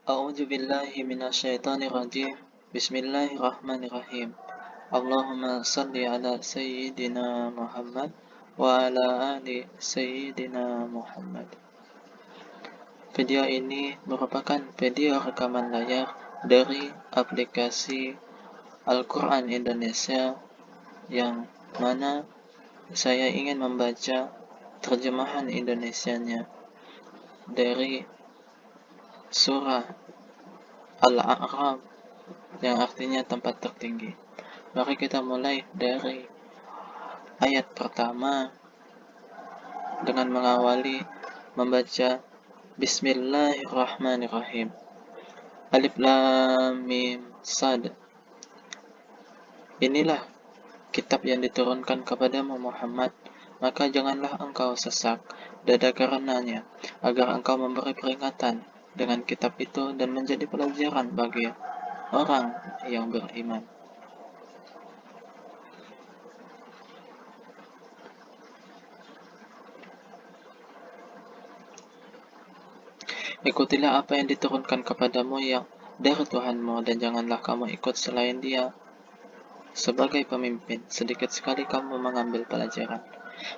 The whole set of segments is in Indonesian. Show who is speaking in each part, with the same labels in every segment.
Speaker 1: A'udzu billahi minasyaitonir rajim. Bismillahirrahmanirrahim. Allahumma shalli ala sayyidina Muhammad wa ala ali sayyidina Muhammad. Video ini merupakan video rekaman layar dari aplikasi Al-Quran Indonesia yang mana saya ingin membaca terjemahan Indonesianya dari surah Al-A'raf yang artinya tempat tertinggi. Mari kita mulai dari ayat pertama dengan mengawali membaca Bismillahirrahmanirrahim. Alif Lam Mim Sad. Inilah kitab yang diturunkan kepadamu Muhammad, maka janganlah engkau sesak dada karenanya, agar engkau memberi peringatan dengan kitab itu dan menjadi pelajaran bagi orang yang beriman. Ikutilah apa yang diturunkan kepadamu yang dari Tuhanmu, dan janganlah kamu ikut selain Dia sebagai pemimpin. Sedikit sekali kamu mengambil pelajaran.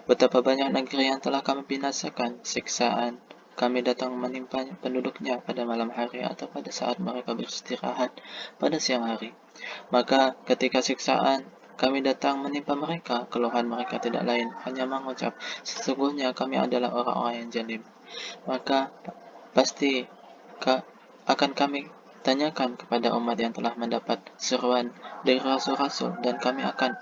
Speaker 1: Betapa banyak negeri yang telah kami binasakan, siksaan kami datang menimpa penduduknya pada malam hari atau pada saat mereka beristirahat pada siang hari. Maka ketika siksaan kami datang menimpa mereka, keluhan mereka tidak lain, hanya mengucap, sesungguhnya kami adalah orang-orang yang zalim. Maka pasti akan kami tanyakan kepada umat yang telah mendapat seruan dari rasul-rasul, dan kami akan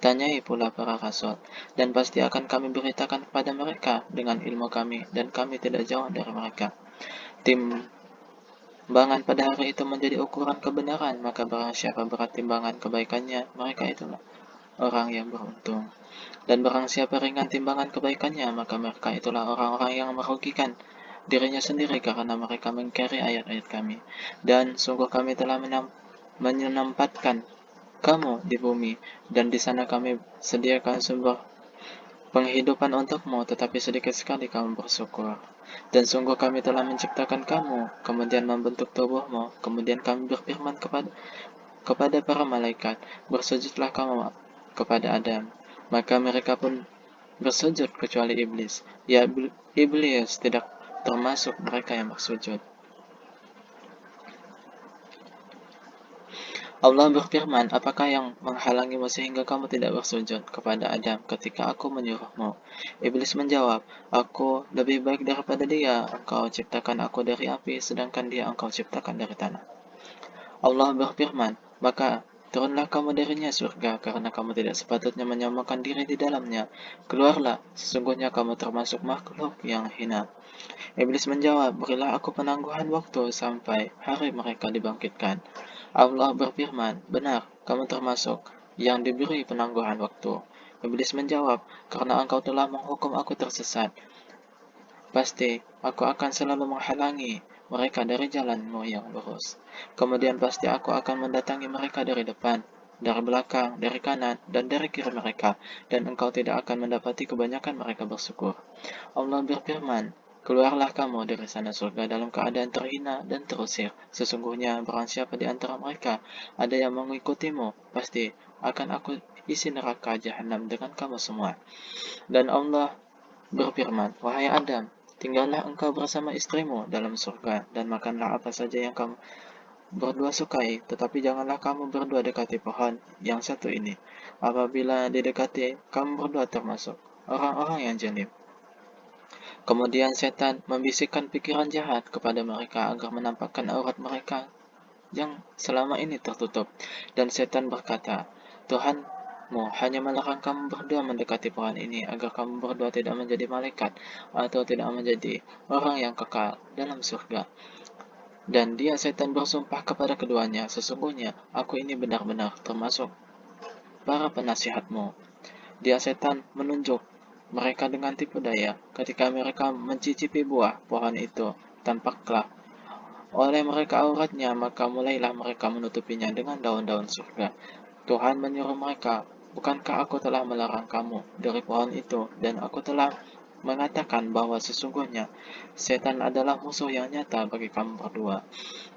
Speaker 1: tanyai pula para rasul, dan pasti akan kami beritakan kepada mereka dengan ilmu kami, dan kami tidak jauh dari mereka. Timbangan pada hari itu menjadi ukuran kebenaran, maka barang siapa berat timbangan kebaikannya, mereka itulah orang yang beruntung. Dan barang siapa ringan timbangan kebaikannya, maka mereka itulah orang-orang yang merugikan dirinya sendiri karena mereka mengingkari ayat-ayat kami. Dan sungguh kami telah menempatkan kamu di bumi, dan di sana kami sediakan sumber penghidupan untukmu, tetapi sedikit sekali kamu bersyukur. Dan sungguh kami telah menciptakan kamu, kemudian membentuk tubuhmu, kemudian kami berfirman kepada para malaikat, bersujudlah kamu kepada Adam. Maka mereka pun bersujud kecuali iblis. Ya, iblis tidak termasuk mereka yang bersujud. Allah berfirman, apakah yang menghalangimu sehingga kamu tidak bersujud kepada Adam ketika aku menyuruhmu? Iblis menjawab, aku lebih baik daripada dia. Engkau ciptakan aku dari api, sedangkan dia engkau ciptakan dari tanah. Allah berfirman, maka turunlah kamu darinya surga, karena kamu tidak sepatutnya menyamakan diri di dalamnya. Keluarlah, sesungguhnya kamu termasuk makhluk yang hina. Iblis menjawab, berilah aku penangguhan waktu sampai hari mereka dibangkitkan. Allah berfirman, benar, kamu termasuk yang diberi penangguhan waktu. Iblis menjawab, karena engkau telah menghukum aku tersesat, pasti aku akan selalu menghalangi mereka dari jalanmu yang lurus. Kemudian pasti aku akan mendatangi mereka dari depan, dari belakang, dari kanan, dan dari kiri mereka, dan engkau tidak akan mendapati kebanyakan mereka bersyukur. Allah berfirman, keluarlah kamu dari sana surga dalam keadaan terhina dan terusir. Sesungguhnya barang siapa di antara mereka ada yang mengikutimu, pasti akan aku isi neraka jahanam dengan kamu semua. Dan Allah berfirman, wahai Adam, tinggallah engkau bersama istrimu dalam surga, dan makanlah apa saja yang kamu berdua sukai, tetapi janganlah kamu berdua dekati pohon yang satu ini. Apabila didekati, kamu berdua termasuk orang-orang yang zalim. Kemudian setan membisikkan pikiran jahat kepada mereka agar menampakkan aurat mereka yang selama ini tertutup. Dan setan berkata, Tuhanmu hanya melarang kamu berdua mendekati pohon ini agar kamu berdua tidak menjadi malaikat atau tidak menjadi orang yang kekal dalam surga. Dan dia setan bersumpah kepada keduanya, sesungguhnya aku ini benar-benar termasuk para penasihatmu. Dia setan menunjuk mereka dengan tipu daya. Ketika mereka mencicipi buah pohon itu, tampaklah oleh mereka auratnya, maka mulailah mereka menutupinya dengan daun-daun surga. Tuhan menyuruh mereka, bukankah aku telah melarang kamu dari pohon itu, dan aku telah mengatakan bahwa sesungguhnya setan adalah musuh yang nyata bagi kamu berdua.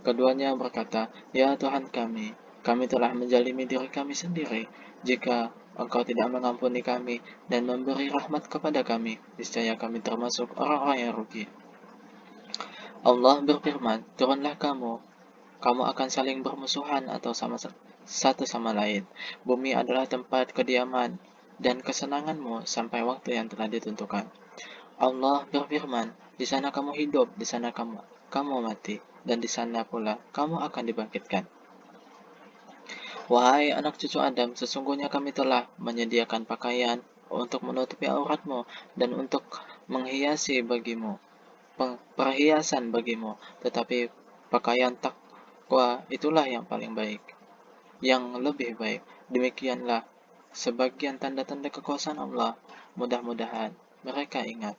Speaker 1: Keduanya berkata, "Ya Tuhan kami telah menjalimi diri kami sendiri. Jika Engkau tidak mengampuni kami dan memberi rahmat kepada kami, niscaya kami termasuk orang-orang yang rugi." Allah berfirman, "Turunlah kamu akan saling bermusuhan atau satu sama lain. Bumi adalah tempat kediaman dan kesenanganmu sampai waktu yang telah ditentukan." Allah berfirman, "Di sana kamu hidup, di sana kamu mati, dan di sana pula kamu akan dibangkitkan." Wahai anak cucu Adam, sesungguhnya kami telah menyediakan pakaian untuk menutupi auratmu dan untuk menghiasi bagimu, perhiasan bagimu, tetapi pakaian takwa itulah yang paling baik, yang lebih baik. Demikianlah sebagian tanda-tanda kekuasaan Allah. Mudah-mudahan mereka ingat.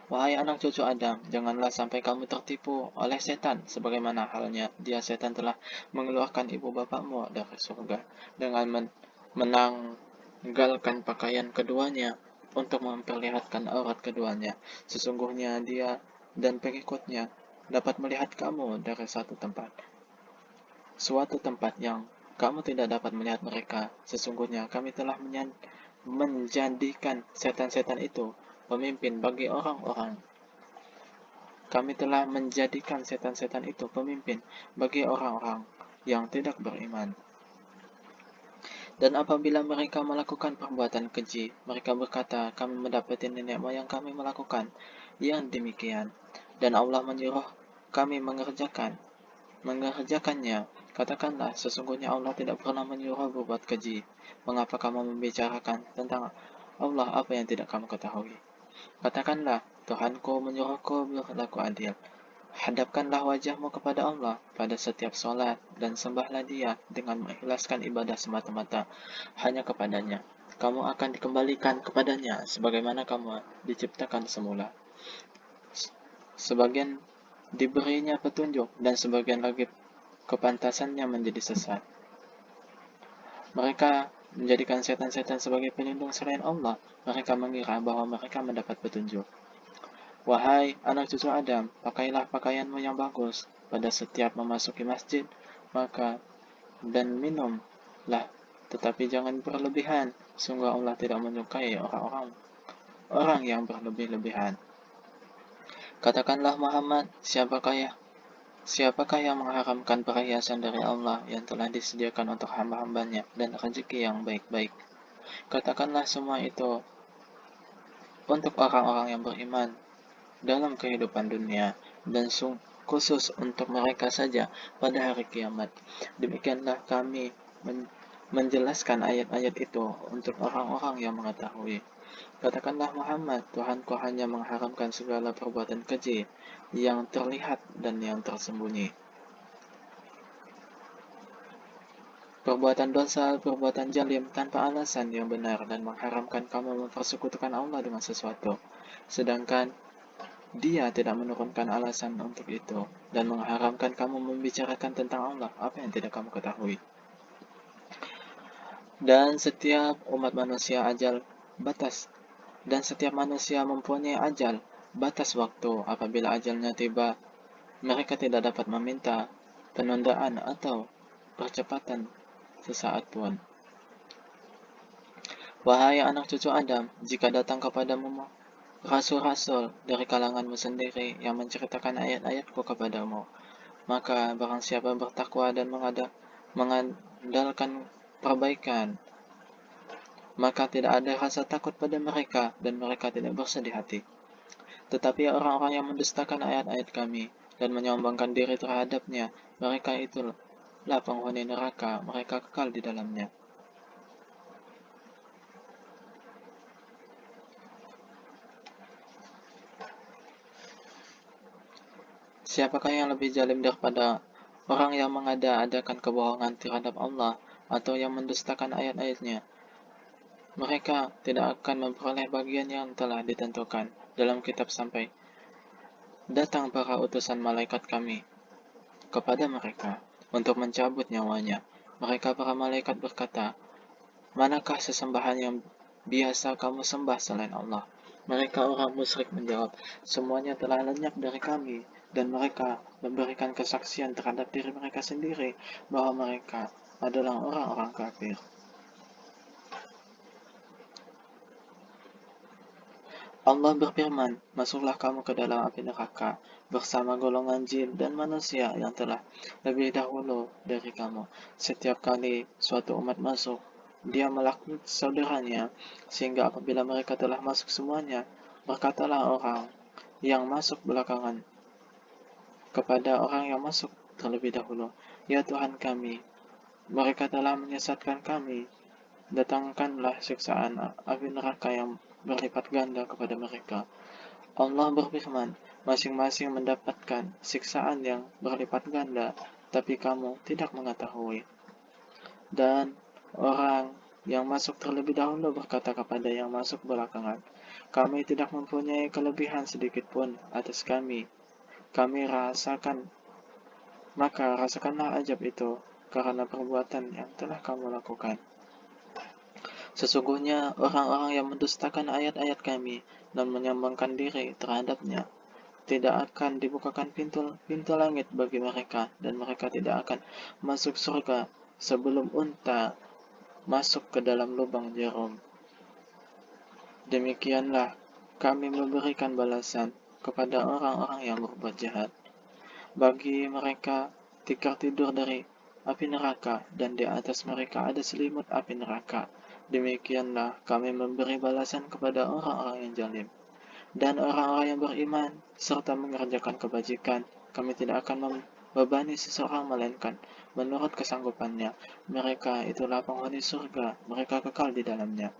Speaker 1: Wahai anak cucu Adam, janganlah sampai kamu tertipu oleh setan, sebagaimana halnya setan telah mengeluarkan ibu bapakmu dari surga dengan menanggalkan pakaian keduanya untuk memperlihatkan aurat keduanya. Sesungguhnya dia dan pengikutnya dapat melihat kamu dari suatu tempat yang kamu tidak dapat melihat mereka. Sesungguhnya kami telah menjadikan setan-setan itu pemimpin bagi orang-orang. Kami telah menjadikan setan-setan itu pemimpin bagi orang-orang yang tidak beriman. Dan apabila mereka melakukan perbuatan keji, mereka berkata, "Kami mendapati nenek moyang kami melakukan yang demikian, dan Allah menyuruh kami mengerjakannya." Katakanlah, sesungguhnya Allah tidak pernah menyuruh berbuat keji. Mengapa kamu membicarakan tentang Allah apa yang tidak kamu ketahui? Katakanlah, Tuhanku menyuruhku berlaku adil. Hadapkanlah wajahmu kepada Allah pada setiap sholat dan sembahlah Dia dengan mengikhlaskan ibadah semata-mata hanya kepadanya. Kamu akan dikembalikan kepadanya sebagaimana kamu diciptakan semula. Sebagian diberinya petunjuk dan sebagian lagi kepantasannya menjadi sesat. Mereka menjadikan setan-setan sebagai pelindung selain Allah. Mereka mengira bahwa mereka mendapat petunjuk. Wahai anak cucu Adam, pakailah pakaianmu yang bagus pada setiap memasuki masjid, maka dan minumlah, tetapi jangan berlebihan. Sungguh Allah tidak menyukai orang yang berlebih-lebihan. Katakanlah Muhammad, siapakah yang mengharamkan perhiasan dari Allah yang telah disediakan untuk hamba-hambanya dan rezeki yang baik-baik? Katakanlah semua itu untuk orang-orang yang beriman dalam kehidupan dunia dan khusus untuk mereka saja pada hari kiamat. Demikianlah kami menjelaskan ayat-ayat itu untuk orang-orang yang mengetahui. Katakanlah Muhammad, Tuhanku hanya mengharamkan segala perbuatan keji yang terlihat dan yang tersembunyi. Perbuatan dosa, perbuatan jalim tanpa alasan yang benar dan mengharamkan kamu mempersekutukan Allah dengan sesuatu. Sedangkan Dia tidak menurunkan alasan untuk itu dan mengharamkan kamu membicarakan tentang Allah apa yang tidak kamu ketahui. Dan setiap umat manusia setiap manusia mempunyai ajal, batas waktu. Apabila ajalnya tiba, mereka tidak dapat meminta penundaan atau percepatan sesaat pun. Wahai anak cucu Adam, jika datang kepadamu rasul-rasul dari kalanganmu sendiri yang menceritakan ayat-ayatku kepadamu, maka barang siapa bertakwa dan mengandalkan perbaikan, maka tidak ada rasa takut pada mereka dan mereka tidak bersedih hati. Tetapi orang-orang yang mendustakan ayat-ayat kami dan menyombongkan diri terhadapnya, mereka itulah penghuni neraka, mereka kekal di dalamnya. Siapakah yang lebih zalim daripada orang yang mengada-adakan kebohongan terhadap Allah atau yang mendustakan ayat-ayatnya? Mereka tidak akan memperoleh bagian yang telah ditentukan dalam kitab sampai datang para utusan malaikat kami kepada mereka untuk mencabut nyawanya. Mereka para malaikat berkata, "Manakah sesembahan yang biasa kamu sembah selain Allah? Mereka orang musyrik menjawab, semuanya telah lenyap dari kami, dan mereka memberikan kesaksian terhadap diri mereka sendiri bahwa mereka adalah orang-orang kafir. Allah berfirman, masuklah kamu ke dalam api neraka bersama golongan jin dan manusia yang telah lebih dahulu dari kamu. Setiap kali suatu umat masuk, dia melaknat saudaranya, sehingga apabila mereka telah masuk semuanya, berkatalah orang yang masuk belakangan kepada orang yang masuk terlebih dahulu, ya Tuhan kami, mereka telah menyesatkan kami, datangkanlah siksaan api neraka yang berlipat ganda kepada mereka. Allah berfirman, masing-masing mendapatkan siksaan yang berlipat ganda, tapi kamu tidak mengetahui. Dan orang yang masuk terlebih dahulu berkata kepada yang masuk belakangan, kami tidak mempunyai kelebihan sedikit pun atas kami. Kami rasakan, maka rasakanlah ajab itu karena perbuatan yang telah kamu lakukan. Sesungguhnya orang-orang yang mendustakan ayat-ayat kami dan menyombongkan diri terhadapnya, tidak akan dibukakan pintu langit bagi mereka, dan mereka tidak akan masuk surga sebelum unta masuk ke dalam lubang jarum. Demikianlah kami memberikan balasan kepada orang-orang yang berbuat jahat. Bagi mereka tikar tidur dari api neraka, dan di atas mereka ada selimut api neraka. Demikianlah kami memberi balasan kepada orang-orang yang zalim. Dan orang-orang yang beriman serta mengerjakan kebajikan, kami tidak akan membebani seseorang melainkan menurut kesanggupannya. Mereka itulah penghuni surga, mereka kekal di dalamnya.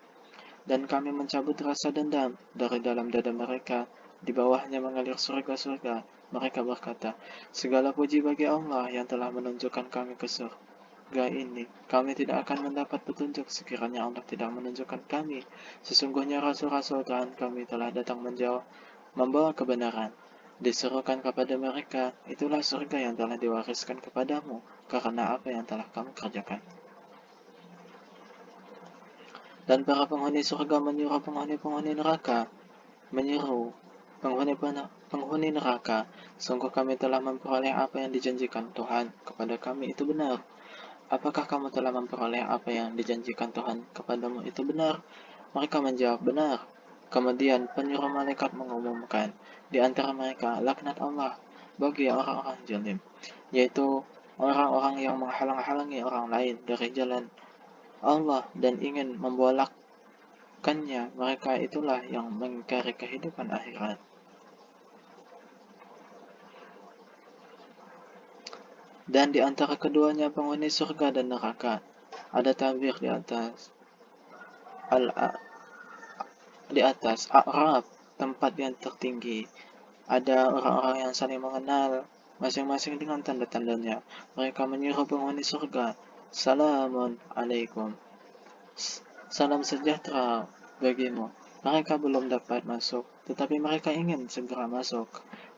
Speaker 1: Dan kami mencabut rasa dendam dari dalam dada mereka, di bawahnya mengalir surga-surga. Mereka berkata, segala puji bagi Allah yang telah menunjukkan kami ke surga ini. Kami tidak akan mendapat petunjuk sekiranya Allah tidak menunjukkan kami. Sesungguhnya rasul-rasul Tuhan kami telah datang membawa kebenaran. Diserukan kepada mereka, itulah surga yang telah diwariskan kepadamu karena apa yang telah kamu kerjakan. Dan para penghuni surga menyuruh penghuni neraka, menyeru penghuni neraka, sungguh kami telah memperoleh apa yang dijanjikan Tuhan kepada kami itu benar. Apakah kamu telah memperoleh apa yang dijanjikan Tuhan kepadamu itu benar? Mereka menjawab benar. Kemudian penyuruh malaikat mengumumkan di antara mereka laknat Allah bagi orang-orang zalim, yaitu orang-orang yang menghalang-halangi orang lain dari jalan Allah dan ingin membolakkannya. Mereka itulah yang mengingkari kehidupan akhirat. Dan di antara keduanya penghuni surga dan neraka, ada tabir di atas A'raf, tempat yang tertinggi. Ada orang-orang yang saling mengenal, masing-masing dengan tanda-tandanya. Mereka menyuruh penghuni surga, Salamun alaikum, salam sejahtera bagimu. Mereka belum dapat masuk, tetapi mereka ingin segera masuk.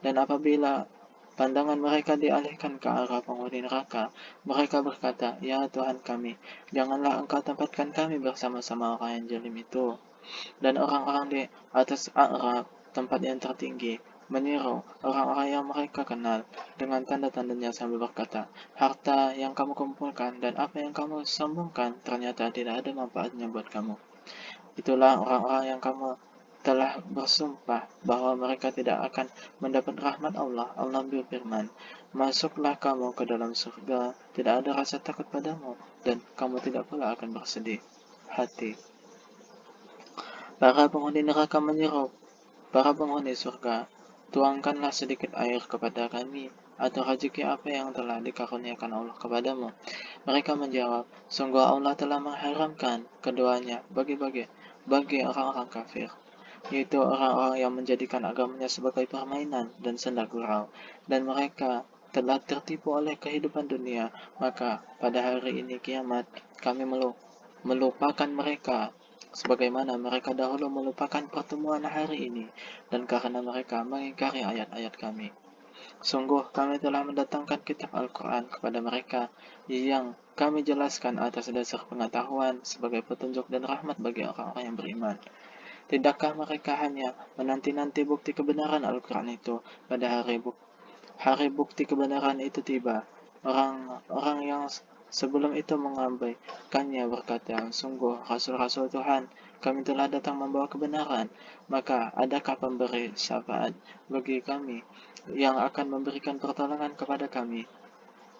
Speaker 1: Dan apabila pandangan mereka dialihkan ke arah penghuni neraka, mereka berkata, ya Tuhan kami, janganlah engkau tempatkan kami bersama-sama orang yang zalim itu. Dan orang-orang di atas A'raf, tempat yang tertinggi, menyeru orang-orang yang mereka kenal dengan tanda-tandanya sambil berkata, harta yang kamu kumpulkan dan apa yang kamu sombongkan ternyata tidak ada manfaatnya buat kamu. Itulah orang-orang yang kamu telah bersumpah bahwa mereka tidak akan mendapat rahmat Allah. Allah berfirman, masuklah kamu ke dalam surga, tidak ada rasa takut padamu, dan kamu tidak pula akan bersedih hati. Para penghuni neraka menyeru para penghuni surga, tuangkanlah sedikit air kepada kami, atau rezeki apa yang telah dikaruniakan Allah kepadamu. Mereka menjawab, sungguh Allah telah mengharamkan keduanya bagi orang-orang kafir, yaitu orang-orang yang menjadikan agamanya sebagai permainan dan senda gurau, dan mereka telah tertipu oleh kehidupan dunia. Maka pada hari ini kiamat kami melupakan mereka sebagaimana mereka dahulu melupakan pertemuan hari ini, dan karena mereka mengingkari ayat-ayat kami. Sungguh kami telah mendatangkan kitab Al-Quran kepada mereka yang kami jelaskan atas dasar pengetahuan sebagai petunjuk dan rahmat bagi orang-orang yang beriman. Tidakkah mereka hanya menanti-nanti bukti kebenaran Al-Quran itu pada hari bukti kebenaran itu tiba? Orang-orang yang sebelum itu mengabaikannya berkata, sungguh Rasul-Rasul Tuhan kami telah datang membawa kebenaran. Maka adakah pemberi syafaat bagi kami yang akan memberikan pertolongan kepada kami?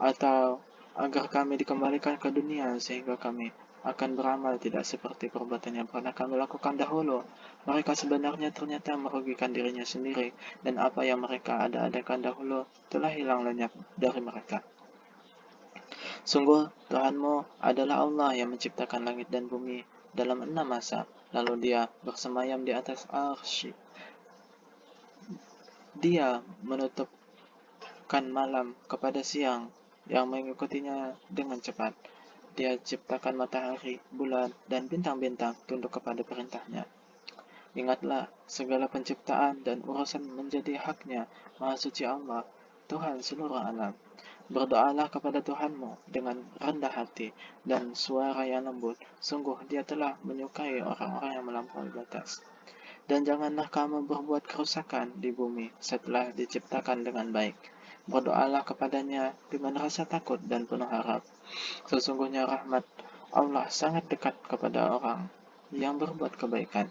Speaker 1: Atau agar kami dikembalikan ke dunia sehingga kami akan beramal tidak seperti perbuatan yang pernah kami lakukan dahulu. Mereka sebenarnya ternyata merugikan dirinya sendiri, dan apa yang mereka ada-adakan dahulu telah hilang lenyap dari mereka. Sungguh Tuhanmu adalah Allah yang menciptakan langit dan bumi dalam 6 masa, lalu dia bersemayam di atas arsy. Dia menutupkan malam kepada siang yang mengikutinya dengan cepat. Dia ciptakan matahari, bulan, dan bintang-bintang tunduk kepada perintahnya. Ingatlah, segala penciptaan dan urusan menjadi haknya Maha Suci Allah, Tuhan seluruh alam. Berdoalah kepada Tuhanmu dengan rendah hati dan suara yang lembut. Sungguh dia telah menyukai orang-orang yang melampaui batas. Dan janganlah kamu berbuat kerusakan di bumi setelah diciptakan dengan baik. Berdoalah kepadanya dengan rasa takut dan penuh harap. Sesungguhnya rahmat Allah sangat dekat kepada orang yang berbuat kebaikan.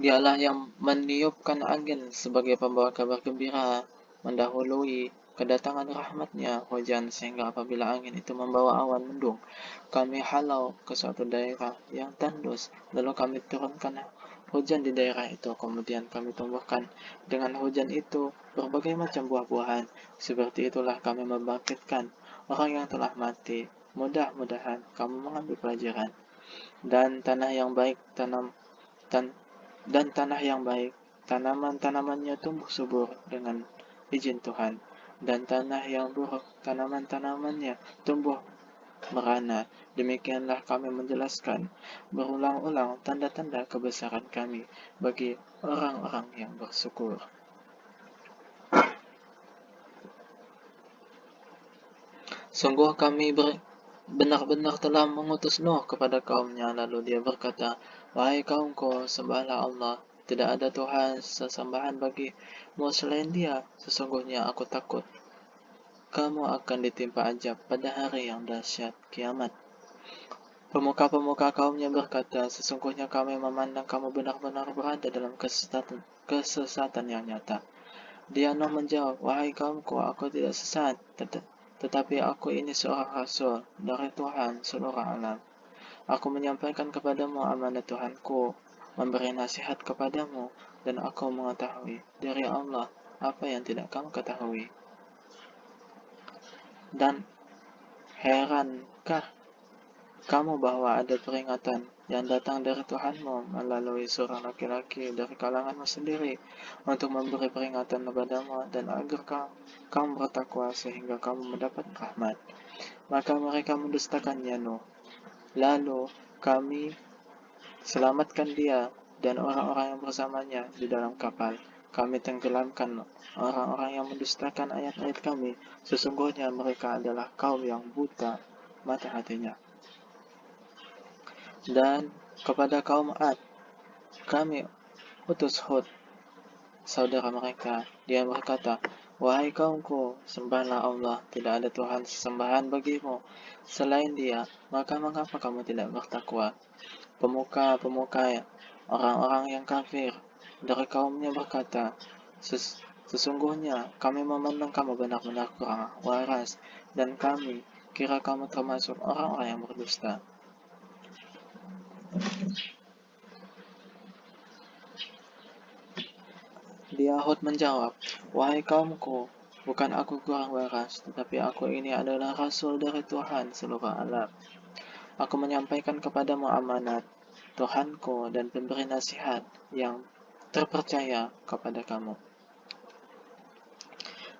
Speaker 1: Dialah yang meniupkan angin sebagai pembawa kabar gembira, mendahului kedatangan rahmatnya hujan, sehingga apabila angin itu membawa awan mendung, kami halau ke suatu daerah yang tandus, lalu kami turunkan hujan di daerah itu, kemudian kami tumbuhkan dengan hujan itu berbagai macam buah-buahan. Seperti itulah kami membangkitkan orang yang telah mati. Mudah-mudahan kamu mengambil pelajaran. Dan tanah yang baik tanaman-tanamannya tumbuh subur dengan izin Tuhan, dan tanah yang buruk tanaman-tanamannya tumbuh merana. Demikianlah kami menjelaskan berulang-ulang tanda-tanda kebesaran kami bagi orang-orang yang bersyukur. Sungguh kami benar-benar telah mengutus Nuh kepada kaumnya, lalu dia berkata, wahai kaumku, sembahlah Allah, tidak ada Tuhan sesembahan bagimu selain dia. Sesungguhnya aku takut kamu akan ditimpa azab pada hari yang dahsyat, kiamat. Pemuka-pemuka kaumnya berkata, sesungguhnya kami memandang kamu benar-benar berada dalam kesesatan yang nyata. Dia Nuh menjawab, wahai kaumku, aku tidak sesat, tetapi aku ini seorang rasul dari Tuhan seluruh alam. Aku menyampaikan kepadamu amanat Tuhanku, memberi nasihat kepadamu, dan aku mengetahui dari Allah apa yang tidak kamu ketahui. Dan herankah kamu bahwa ada peringatan yang datang dari Tuhanmu melalui seorang laki-laki dari kalanganmu sendiri untuk memberi peringatan kepadamu dan agar kamu bertakwa sehingga kamu mendapat rahmat. Maka mereka mendustakannya Nuh. Lalu kami selamatkan dia dan orang-orang yang bersamanya di dalam kapal. Kami tenggelamkan orang-orang yang mendustakan ayat-ayat kami. Sesungguhnya mereka adalah kaum yang buta mata hatinya. Dan kepada kaum Ad, kami utus Hud, saudara mereka. Dia berkata, wahai kaumku, sembahlah Allah, tidak ada Tuhan sesembahan bagimu selain dia, maka mengapa kamu tidak bertakwa? Pemuka-pemuka orang-orang yang kafir dari kaumnya berkata, sesungguhnya kami memandang kamu benar-benar kurang waras, dan kami kira kamu termasuk orang-orang yang berdusta. Dia Hud menjawab, wahai kaumku, bukan aku kurang waras, tetapi aku ini adalah rasul dari Tuhan seluruh alam. Aku menyampaikan kepadamu amanat Tuhanku dan pemberi nasihat yang terpercaya kepada kamu.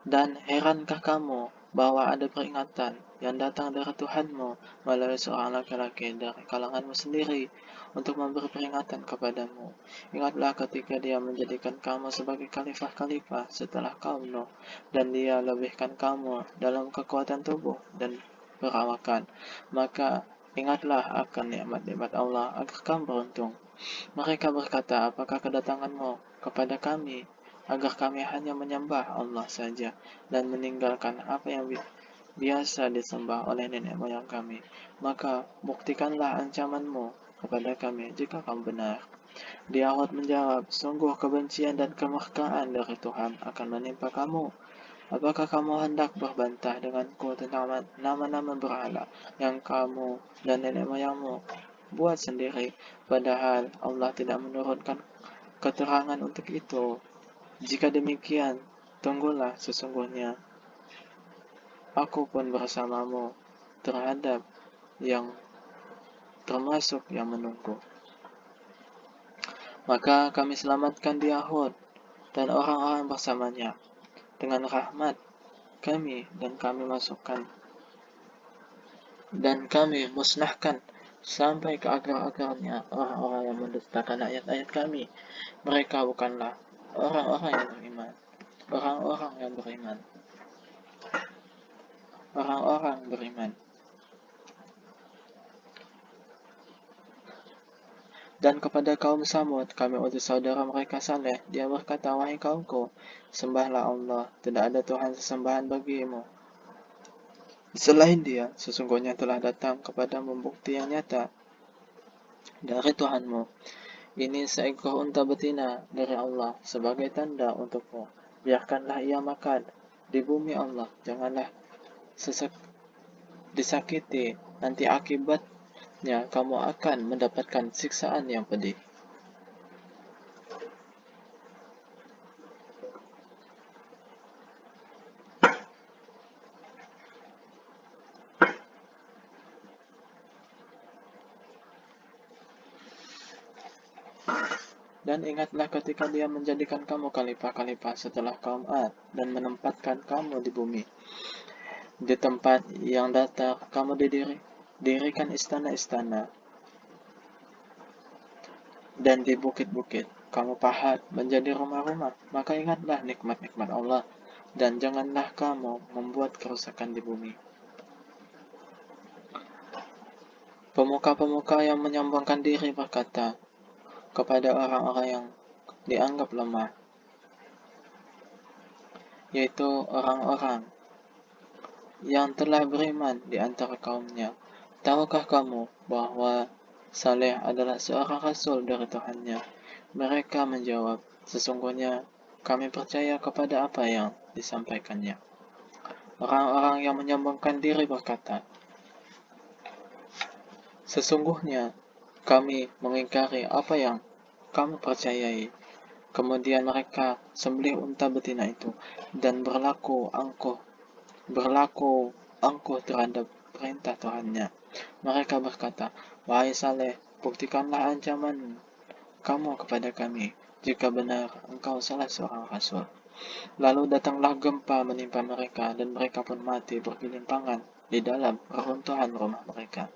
Speaker 1: Dan herankah kamu bahwa ada peringatan yang datang dari Tuhanmu melalui seorang laki-laki dari kalanganmu sendiri untuk memberi peringatan kepadamu. Ingatlah ketika dia menjadikan kamu sebagai khalifah-khalifah setelah kaum Nuh, dan dia lebihkan kamu dalam kekuatan tubuh dan perawakan. Maka ingatlah akan nikmat-nikmat Allah agar kamu beruntung. Mereka berkata, apakah kedatanganmu kepada kami agar kami hanya menyembah Allah saja dan meninggalkan apa yang biasa disembah oleh nenek moyang kami? Maka buktikanlah ancamanmu kepada kami jika kamu benar. Diyahud menjawab, sungguh kebencian dan kemurkaan dari Tuhan akan menimpa kamu. Apakah kamu hendak berbantah denganku tentang nama-nama berhala yang kamu dan nenek moyangmu buat sendiri, padahal Allah tidak menurunkan keterangan untuk itu? Jika demikian, tunggulah, sesungguhnya aku pun bersamamu terhadap yang termasuk yang menunggu. Maka kami selamatkan Yahud dan orang-orang bersamanya dengan rahmat kami, dan kami musnahkan sampai ke agar-agarnya orang-orang yang mendustakan ayat-ayat kami. Mereka bukanlah orang-orang yang beriman. Orang-orang yang beriman. Orang-orang beriman. Dan kepada kaum Samud kami utus saudara mereka Saleh. Dia berkata, wahai kaumku, sembahlah Allah, tidak ada Tuhan sesembahan bagimu selain Dia. Sesungguhnya telah datang kepadamu bukti yang nyata dari Tuhanmu. Ini seekor unta betina dari Allah sebagai tanda untukmu. Biarkanlah ia makan di bumi Allah. Janganlah disakiti. Nanti akibatnya kamu akan mendapatkan siksaan yang pedih. Dan ingatlah ketika Dia menjadikan kamu khalifah-khalifah setelah kaum Ad dan menempatkan kamu di bumi. Di tempat yang datar kamu dirikan istana-istana, dan di bukit-bukit kamu pahat menjadi rumah-rumah. Maka ingatlah nikmat-nikmat Allah, dan janganlah kamu membuat kerusakan di bumi. Pemuka-pemuka yang menyombongkan diri berkata kepada orang-orang yang dianggap lemah, yaitu orang-orang yang telah beriman di antara kaumnya, tahukah kamu bahwa Saleh adalah seorang rasul dari Tuhannya? Mereka menjawab, sesungguhnya kami percaya kepada apa yang disampaikannya. Orang-orang yang menyombongkan diri berkata, sesungguhnya kami mengingkari apa yang kamu percayai. Kemudian mereka sembelih unta betina itu dan berlaku angkuh terhadap perintah Tuhannya. Mereka berkata, wahai Saleh, buktikanlah ancaman kamu kepada kami, jika benar engkau salah seorang rasul. Lalu datanglah gempa menimpa mereka, dan mereka pun mati bergelimpangan di dalam reruntuhan rumah mereka.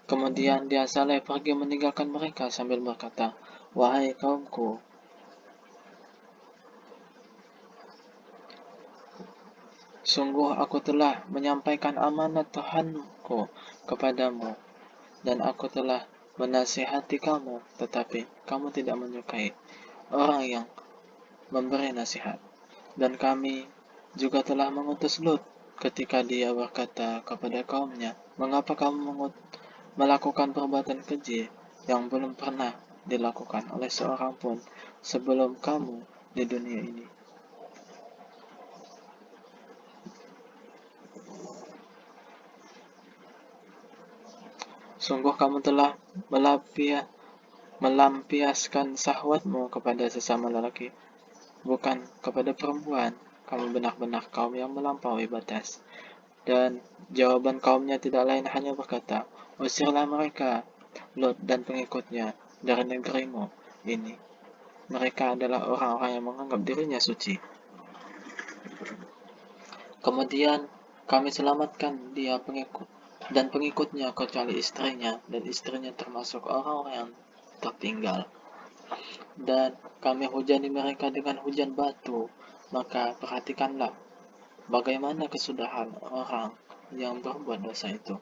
Speaker 1: Kemudian dia Saleh pergi meninggalkan mereka sambil berkata, wahai kaumku, sungguh aku telah menyampaikan amanat Tuhanku kepadamu, dan aku telah menasihati kamu, tetapi kamu tidak menyukai orang yang memberi nasihat. Dan kami juga telah mengutus Lut ketika dia berkata kepada kaumnya, mengapa kamu melakukan perbuatan keji yang belum pernah dilakukan oleh seorang pun sebelum kamu di dunia ini? Sungguh kamu telah melampiaskan syahwatmu kepada sesama lelaki, bukan kepada perempuan. Kamu benar-benar kaum yang melampaui batas. Dan jawaban kaumnya tidak lain hanya berkata, usirlah mereka, Lot dan pengikutnya, dari negerimu ini. Mereka adalah orang-orang yang menganggap dirinya suci. Kemudian kami selamatkan dia dan pengikutnya kecuali istrinya, dan istrinya termasuk orang-orang yang tertinggal. Dan kami hujani mereka dengan hujan batu. Maka perhatikanlah bagaimana kesudahan orang yang berbuat dosa itu.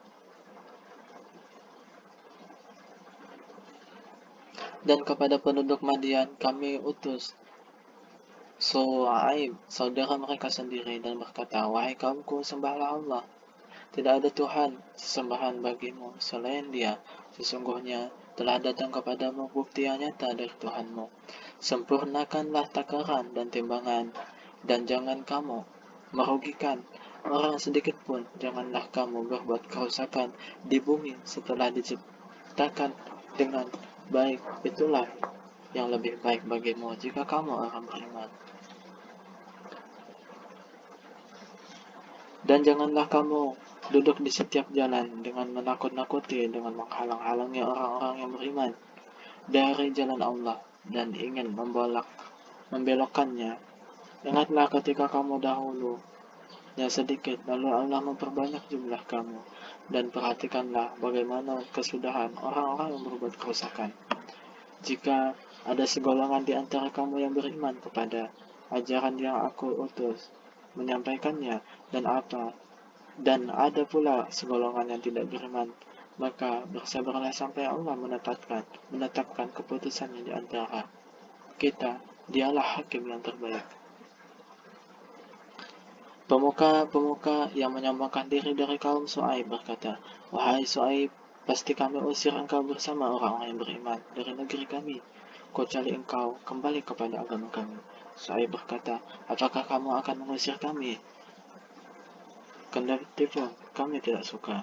Speaker 1: Dan kepada penduduk Madian kami utus Su'aib, saudara mereka sendiri, dan berkata, "Wahai kaumku, sembahlah Allah. Tidak ada Tuhan sesembahan bagimu selain Dia. Sesungguhnya telah datang kepadamu bukti yang nyata dari Tuhanmu. Sempurnakanlah takaran dan timbangan, dan jangan kamu merugikan orang sedikit pun. Janganlah kamu berbuat kerusakan di bumi setelah diciptakan dengan baik. Itulah yang lebih baik bagimu jika kamu orang beriman. Dan janganlah kamu duduk di setiap jalan dengan menakut-nakuti, dengan menghalang-halangi orang-orang yang beriman dari jalan Allah dan ingin membelokkannya. Ingatlah ketika kamu dahulunya sedikit, lalu Allah memperbanyak jumlah kamu. Dan perhatikanlah bagaimana kesudahan orang-orang yang berbuat kerusakan. Jika ada segolongan di antara kamu yang beriman kepada ajaran yang aku utus, menyampaikannya, dan ada pula segolongan yang tidak beriman, maka bersabarlah sampai Allah menetapkan keputusannya di antara kita. Dialah hakim yang terbaik. Pemuka-pemuka yang menyombongkan diri dari kaum Su'aib berkata, "Wahai Su'aib, pasti kami usir engkau bersama orang-orang yang beriman dari negeri kami, kecuali engkau kembali kepada agama kami." Su'aib berkata, "Apakah kamu akan mengusir kami? Kendati pun kami tidak suka.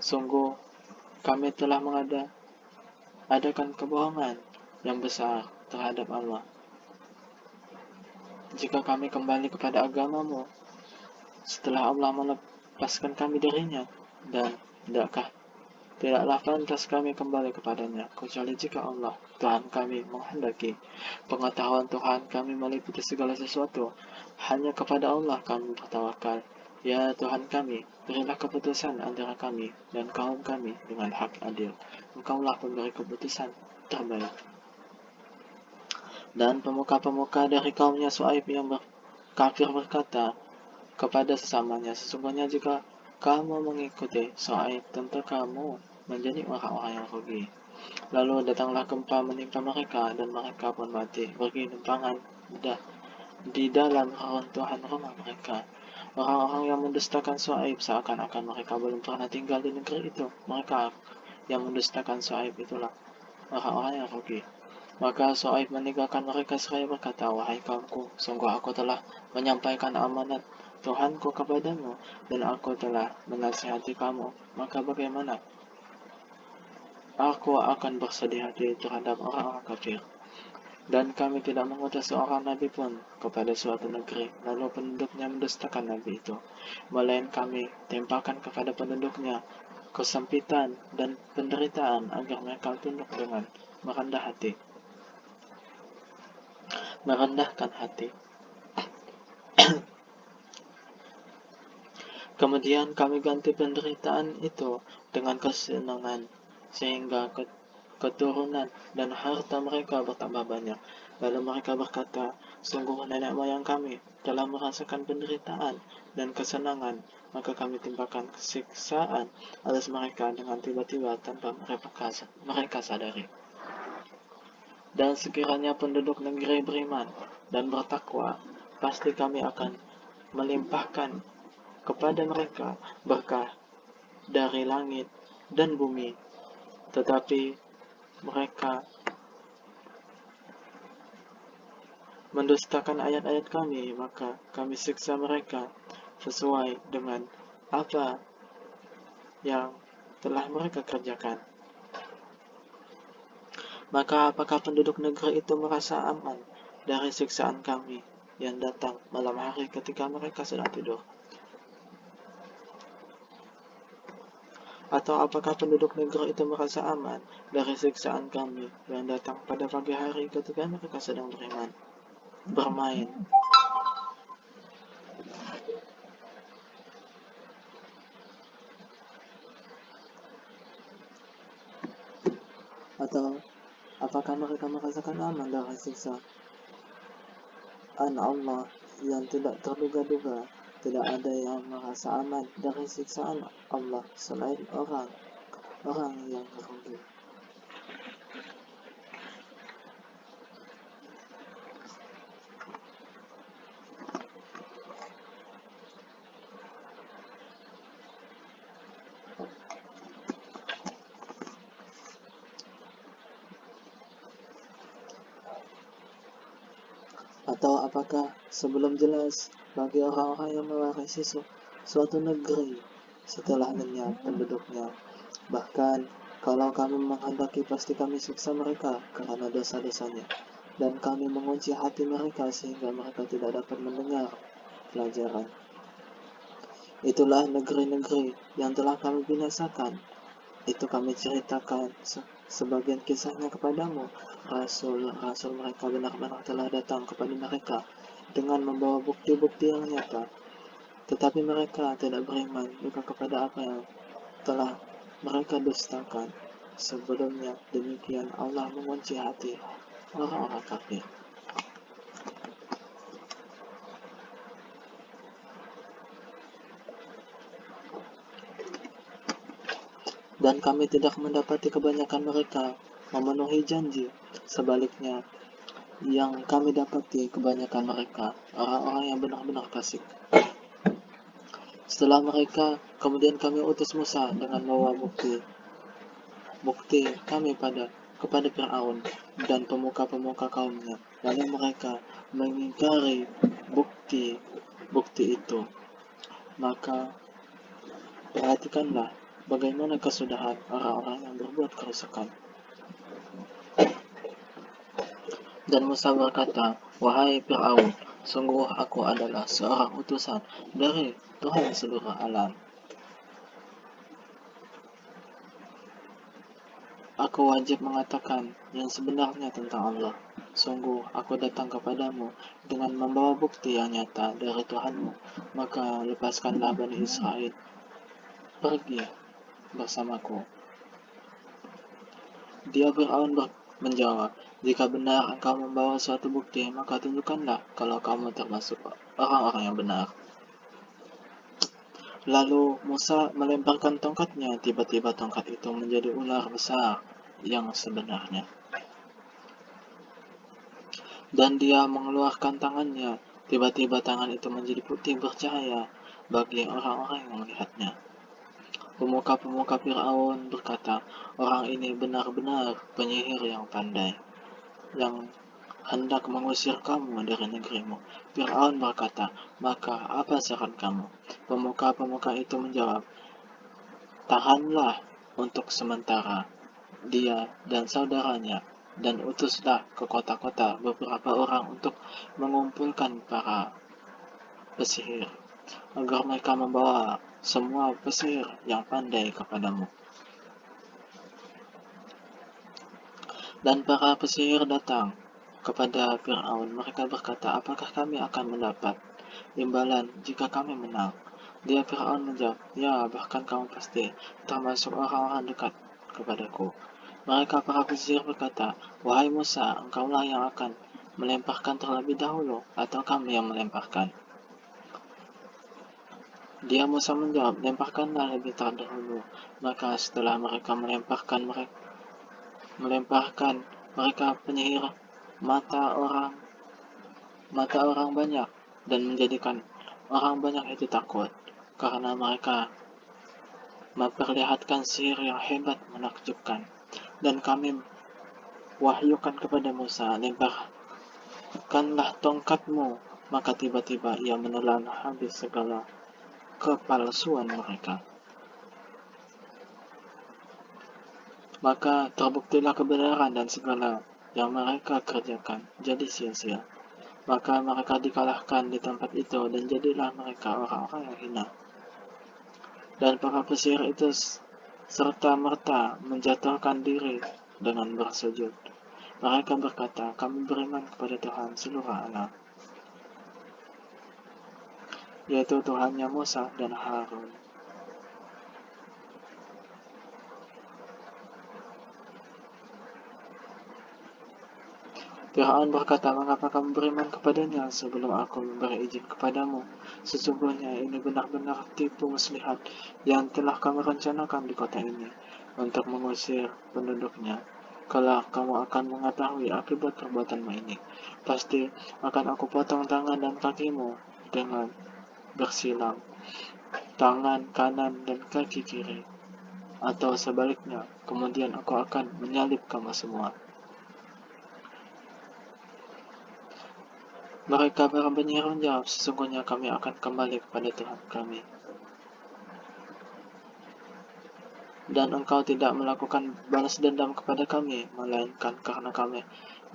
Speaker 1: Sungguh kami telah adakan kebohongan yang besar terhadap Allah. Jika kami kembali kepada agamamu setelah Allah melepaskan kami darinya, dan tidaklah pantas kami kembali kepadanya, kecuali jika Allah, Tuhan kami, menghendaki. Pengetahuan Tuhan kami meliputi segala sesuatu. Hanya kepada Allah kami bertawakal. Ya Tuhan kami, berilah keputusan antara kami dan kaum kami dengan hak adil. Engkaulah pemberi keputusan terbaik." Dan pemuka-pemuka dari kaumnya Su'aib yang kafir berkata kepada sesamanya, "Sesungguhnya jika kamu mengikuti Su'aib, tentu kamu menjadi orang-orang yang rugi." Lalu datanglah gempa menimpa mereka, dan mereka pun mati bergelimpangan di dalam reruntuhan rumah mereka. Orang-orang yang mendustakan Su'aib seakan-akan mereka belum pernah tinggal di negeri itu. Mereka yang mendustakan Su'aib itulah orang-orang yang rugi. Maka Su'aib meninggalkan mereka seraya berkata, "Wahai kaumku, sungguh aku telah menyampaikan amanat Tuhanku kepadamu, dan aku telah menasihati kamu. Maka bagaimana aku akan bersedih hati terhadap orang-orang kafir? Dan kami tidak mengutus seorang nabi pun kepada suatu negeri, lalu penduduknya mendustakan nabi itu. Melainkan kami timpakan kepada penduduknya kesempitan dan penderitaan agar mereka tunduk dengan merendahkan hati. Kemudian kami ganti penderitaan itu dengan kesenangan, sehingga keturunan dan harta mereka bertambah banyak. Lalu mereka berkata, "Sungguh nenek moyang kami telah merasakan penderitaan dan kesenangan, maka kami timpakan siksaan atas mereka dengan tiba-tiba tanpa mereka sadari. Dan sekiranya penduduk negeri beriman dan bertakwa, pasti kami akan melimpahkan kepada mereka berkah dari langit dan bumi. Tetapi mereka mendustakan ayat-ayat kami, maka kami siksa mereka sesuai dengan apa yang telah mereka kerjakan." Maka apakah penduduk negeri itu merasa aman dari siksaan kami yang datang malam hari ketika mereka sedang tidur? Atau apakah penduduk negeri itu merasa aman dari siksaan kami yang datang pada pagi hari ketika mereka sedang beriman? bermain. Atau apakah mereka merasakan aman dari siksaan Allah yang tidak terduga-duga? Tidak ada yang merasa aman dari siksaan Allah selain orang yang merugi. Atau apakah sebelum jelas bagi orang-orang yang mewarisi suatu negeri setelah lenyap penduduknya? Bahkan kalau kami menghendaki, pasti kami siksa mereka karena dosa-dosanya, dan kami mengunci hati mereka sehingga mereka tidak dapat mendengar pelajaran. Itulah negeri-negeri yang telah kami binasakan. Itu kami ceritakan sebagian kisahnya kepadamu. Rasul mereka benar-benar telah datang kepada mereka dengan membawa bukti-bukti yang nyata. Tetapi mereka tidak beriman juga kepada apa yang telah mereka dustakan sebelumnya. Demikian Allah mengunci hati orang-orang kafir. Dan kami tidak mendapati kebanyakan mereka memenuhi janji. Sebaliknya, yang kami dapati kebanyakan mereka orang-orang yang benar-benar fasik. Setelah mereka, kemudian kami utus Musa dengan membawa bukti kami kepada Fir'aun dan pemuka-pemuka kaumnya. Lalu mereka mengingkari bukti itu. Maka perhatikanlah bagaimana kesudahan orang-orang yang berbuat kerusakan. Dan Musa berkata, "Wahai Fir'aun, sungguh aku adalah seorang utusan dari Tuhan seluruh alam. Aku wajib mengatakan yang sebenarnya tentang Allah. Sungguh aku datang kepadamu dengan membawa bukti yang nyata dari Tuhanmu. Maka lepaskanlah Bani Israel pergi bersamaku." Dia Fir'aun menjawab, "Jika benar engkau membawa suatu bukti, maka tunjukkanlah kalau kamu termasuk orang-orang yang benar." Lalu Musa melemparkan tongkatnya. Tiba-tiba tongkat itu menjadi ular besar yang sebenarnya. Dan dia mengeluarkan tangannya. Tiba-tiba tangan itu menjadi putih bercahaya bagi orang-orang yang melihatnya. Pemuka-pemuka Fir'aun berkata, "Orang ini benar-benar penyihir yang pandai, yang hendak mengusir kamu dari negerimu." Fir'aun berkata, "Maka apa saran kamu?" Pemuka-pemuka itu menjawab, "Tahanlah untuk sementara dia dan saudaranya, dan utuslah ke kota-kota beberapa orang untuk mengumpulkan para pesihir, agar mereka membawa semua pesihir yang pandai kepadamu." Dan para pesihir datang kepada Fir'aun. Mereka berkata, "Apakah kami akan mendapat imbalan jika kami menang?" Dia Fir'aun menjawab, "Ya, bahkan kamu pasti termasuk orang-orang dekat kepadaku." Mereka para pesihir berkata, "Wahai Musa, engkaulah yang akan melemparkan terlebih dahulu, atau kami yang melemparkan?" Dia Musa menjawab, "Lemparkanlah lebih terdahulu." Maka setelah mereka melemparkan mereka penyihir mata orang banyak, dan menjadikan orang banyak itu takut karena mereka memperlihatkan sihir yang hebat menakjubkan. Dan kami wahyukan kepada Musa, "Lemparkanlah tongkatmu." Maka tiba-tiba ia menelan habis segala kepalsuan mereka. Maka terbuktilah kebenaran, dan segala yang mereka kerjakan jadi sia-sia. Maka mereka dikalahkan di tempat itu, dan jadilah mereka orang-orang yang hina. Dan para pesihir itu serta-merta menjatuhkan diri dengan bersujud. Mereka berkata, kami beriman kepada Tuhan seluruh alam, yaitu Tuhannya Musa dan Harun. Fir'aun berkata, mengapa kamu beriman kepadanya sebelum aku memberi izin kepadamu? Sesungguhnya ini benar-benar tipu muslihat yang telah kami rencanakan di kota ini untuk mengusir penduduknya. Kelak kamu akan mengetahui akibat perbuatanmu ini. Pasti akan aku potong tangan dan kakimu dengan bersilang, tangan kanan dan kaki kiri, atau sebaliknya, kemudian aku akan menyalib kamu semua. Mereka berbanyak menjawab, sesungguhnya kami akan kembali kepada Tuhan kami. Dan engkau tidak melakukan balas dendam kepada kami, melainkan karena kami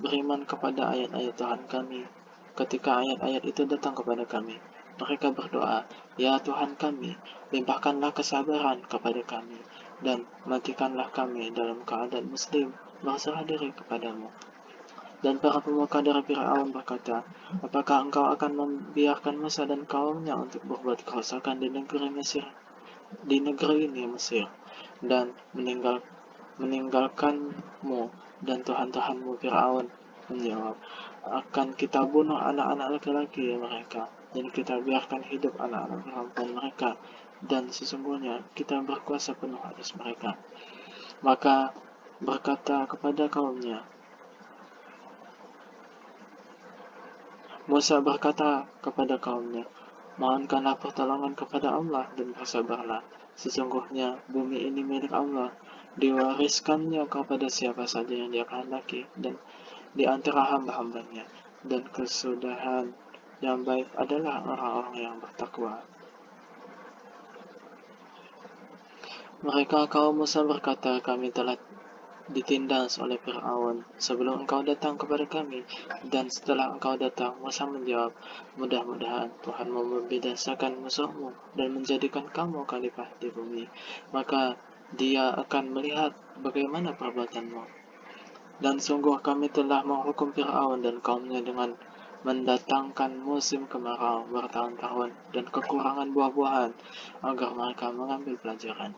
Speaker 1: beriman kepada ayat-ayat Tuhan kami. Ketika ayat-ayat itu datang kepada kami, mereka berdoa, ya Tuhan kami, limpahkanlah kesabaran kepada kami, dan matikanlah kami dalam keadaan muslim, berserah diri kepadamu. Dan para pemuka dari Fir'aun berkata, apakah engkau akan membiarkan Musa dan kaumnya untuk berbuat kerusakan di negeri ini Mesir, dan meninggalkanmu dan Tuhan-Tuhanmu? Fir'aun menjawab, akan kita bunuh anak-anak laki-laki mereka, dan kita biarkan hidup anak-anak perempuan mereka, dan sesungguhnya kita berkuasa penuh atas mereka. Maka berkata kepada kaumnya, Musa berkata kepada kaumnya, mohonkanlah pertolongan kepada Allah dan bersabarlah. Sesungguhnya bumi ini milik Allah, diwariskannya kepada siapa saja yang dia kehendaki dan di antara hamba-hambanya. Dan kesudahan yang baik adalah orang-orang yang bertakwa. Mereka kaum Musa berkata, kami telah ditindas oleh Fir'aun sebelum engkau datang kepada kami, dan setelah engkau datang. Musa menjawab, mudah-mudahan Tuhan membinasakan musuhmu dan menjadikan kamu khalifah di bumi, maka dia akan melihat bagaimana perbuatanmu. Dan sungguh kami telah menghukum Fir'aun dan kaumnya dengan mendatangkan musim kemarau bertahun-tahun dan kekurangan buah-buahan agar mereka mengambil pelajaran.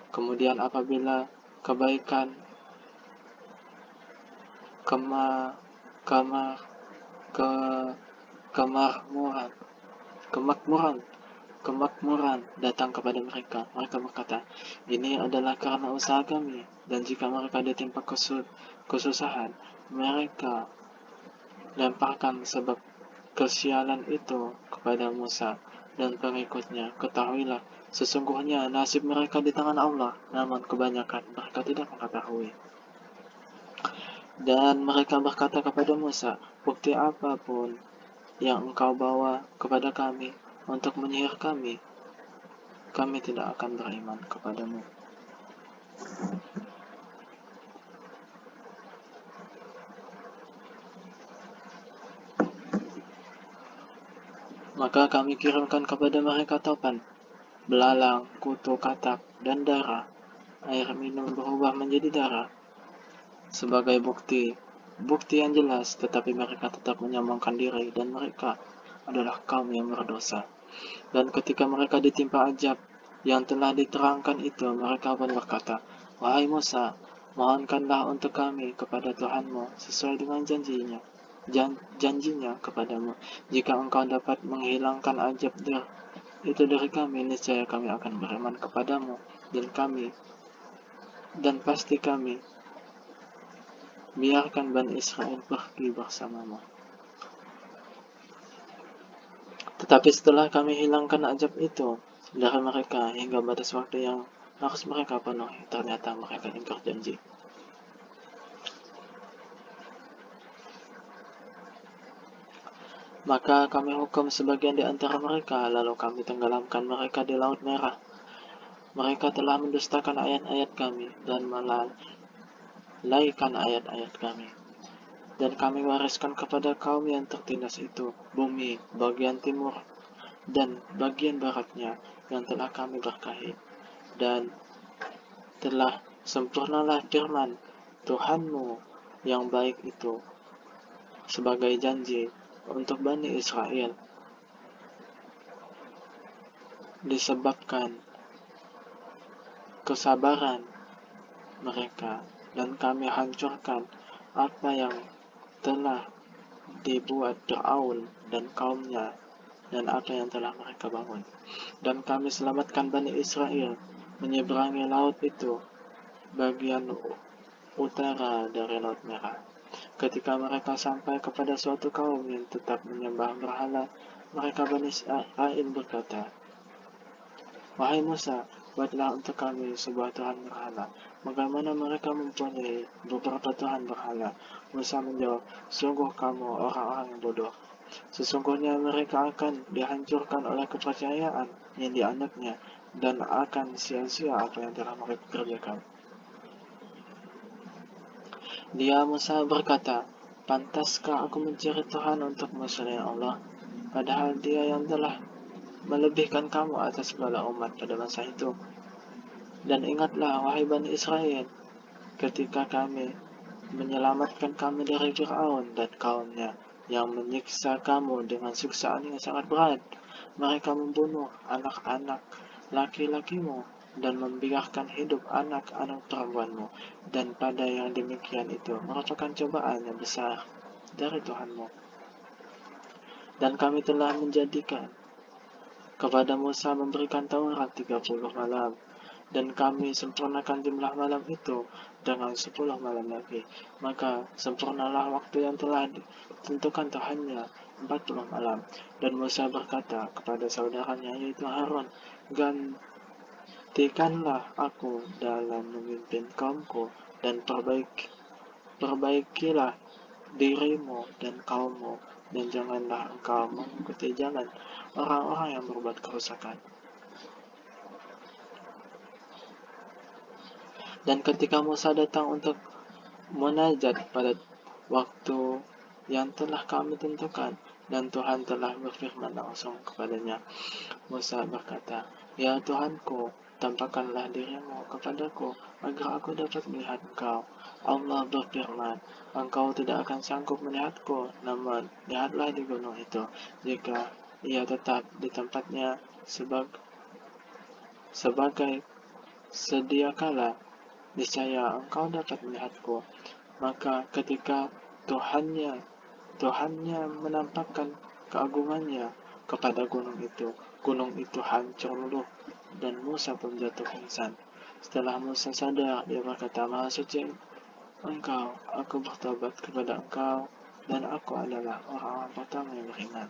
Speaker 1: Kemudian apabila kebaikan kema, kama, ke, kemakmuran datang kepada mereka. Mereka berkata, ini adalah karena usaha kami, dan jika mereka ditimpa kesusahan, mereka lemparkan sebab kesialan itu kepada Musa dan pengikutnya. Ketahuilah, sesungguhnya nasib mereka di tangan Allah, namun kebanyakan mereka tidak mengetahui. Dan mereka berkata kepada Musa, bukti apapun yang engkau bawa kepada kami untuk menyihir kami tidak akan beriman kepadamu. Maka kami kirimkan kepada mereka topan, belalang, kutu, katak, dan darah. Air minum berubah menjadi darah sebagai bukti yang jelas, tetapi mereka tetap menyombongkan diri, dan mereka adalah kaum yang berdosa. Dan ketika mereka ditimpa azab yang telah diterangkan itu, mereka pun berkata, wahai Musa, mohonkanlah untuk kami kepada Tuhanmu sesuai dengan janjinya kepadamu. Jika engkau dapat menghilangkan azab itu dari kami, niscaya kami akan beriman kepadamu, dan pasti kami biarkan Bani Israel pergi bersamamu. Tetapi setelah kami hilangkan azab itu dari mereka hingga batas waktu yang harus mereka penuhi, ternyata mereka ingkar janji. Maka kami hukum sebagian di antara mereka, lalu kami tenggelamkan mereka di Laut Merah. Mereka telah mendustakan ayat-ayat kami dan melalaikan ayat-ayat kami. Dan kami wariskan kepada kaum yang tertindas itu bumi bagian timur dan bagian baratnya yang telah kami berkahi. Dan telah sempurnalah firman Tuhanmu yang baik itu sebagai janji untuk Bani Israel, disebabkan kesabaran mereka, dan kami hancurkan apa yang telah dibuat Fir'aun dan kaumnya, dan apa yang telah mereka bangun. Dan kami selamatkan Bani Israel menyeberangi laut itu, bagian utara dari Laut Merah. Ketika mereka sampai kepada suatu kaum yang tetap menyembah berhala, mereka Bani Israel berkata, "Wahai Musa, buatlah untuk kami sebuah Tuhan berhala." Bagaimana mereka mempunyai beberapa Tuhan berhala? Musa menjawab, "Sungguh kamu orang-orang yang bodoh. Sesungguhnya mereka akan dihancurkan oleh kepercayaan yang dianutnya, dan akan sia-sia apa yang telah mereka kerjakan." Dia Musa berkata, "Pantaskah aku mencari Tuhan untukmu selain Allah? Padahal dia yang telah melebihkan kamu atas segala umat pada masa itu. Dan ingatlah, wahai Bani Israel, ketika kami menyelamatkan kamu dari Fir'aun dan kaumnya yang menyiksa kamu dengan siksaan yang sangat berat. Mereka membunuh anak-anak laki-lakimu dan membiarkan hidup anak-anak perempuanmu, dan pada yang demikian itu merupakan cobaan yang besar dari Tuhanmu. Dan kami telah menjadikan kepada Musa memberikan Taurat 30 malam, dan kami sempurnakan jumlah malam itu dengan 10 malam lagi. Maka sempurnalah waktu yang telah ditentukan Tuhannya 40 malam. Dan Musa berkata kepada saudaranya yaitu Harun, "Gantikanlah aku dalam memimpin kaumku, dan perbaikilah dirimu dan kaummu, dan janganlah engkau mengikuti jalan orang-orang yang berbuat kerusakan." Dan ketika Musa datang untuk munajat pada waktu yang telah kami tentukan, dan Tuhan telah berfirman langsung kepadanya, Musa berkata, "Ya Tuhanku, tampakkanlah dirimu kepadaku, agar aku dapat melihat engkau." Allah berfirman, "Engkau tidak akan sanggup melihatku, namun lihatlah di gunung itu. Jika ia tetap di tempatnya sebagai sedia kala, niscaya engkau dapat melihatku." Maka ketika Tuhannya menampakkan keagungannya kepada gunung itu hancur luluh, dan Musa pun jatuh pingsan. Setelah Musa sadar, dia berkata, "Maha suci engkau, aku bertobat kepada engkau, dan aku adalah orang-orang pertama yang beriman."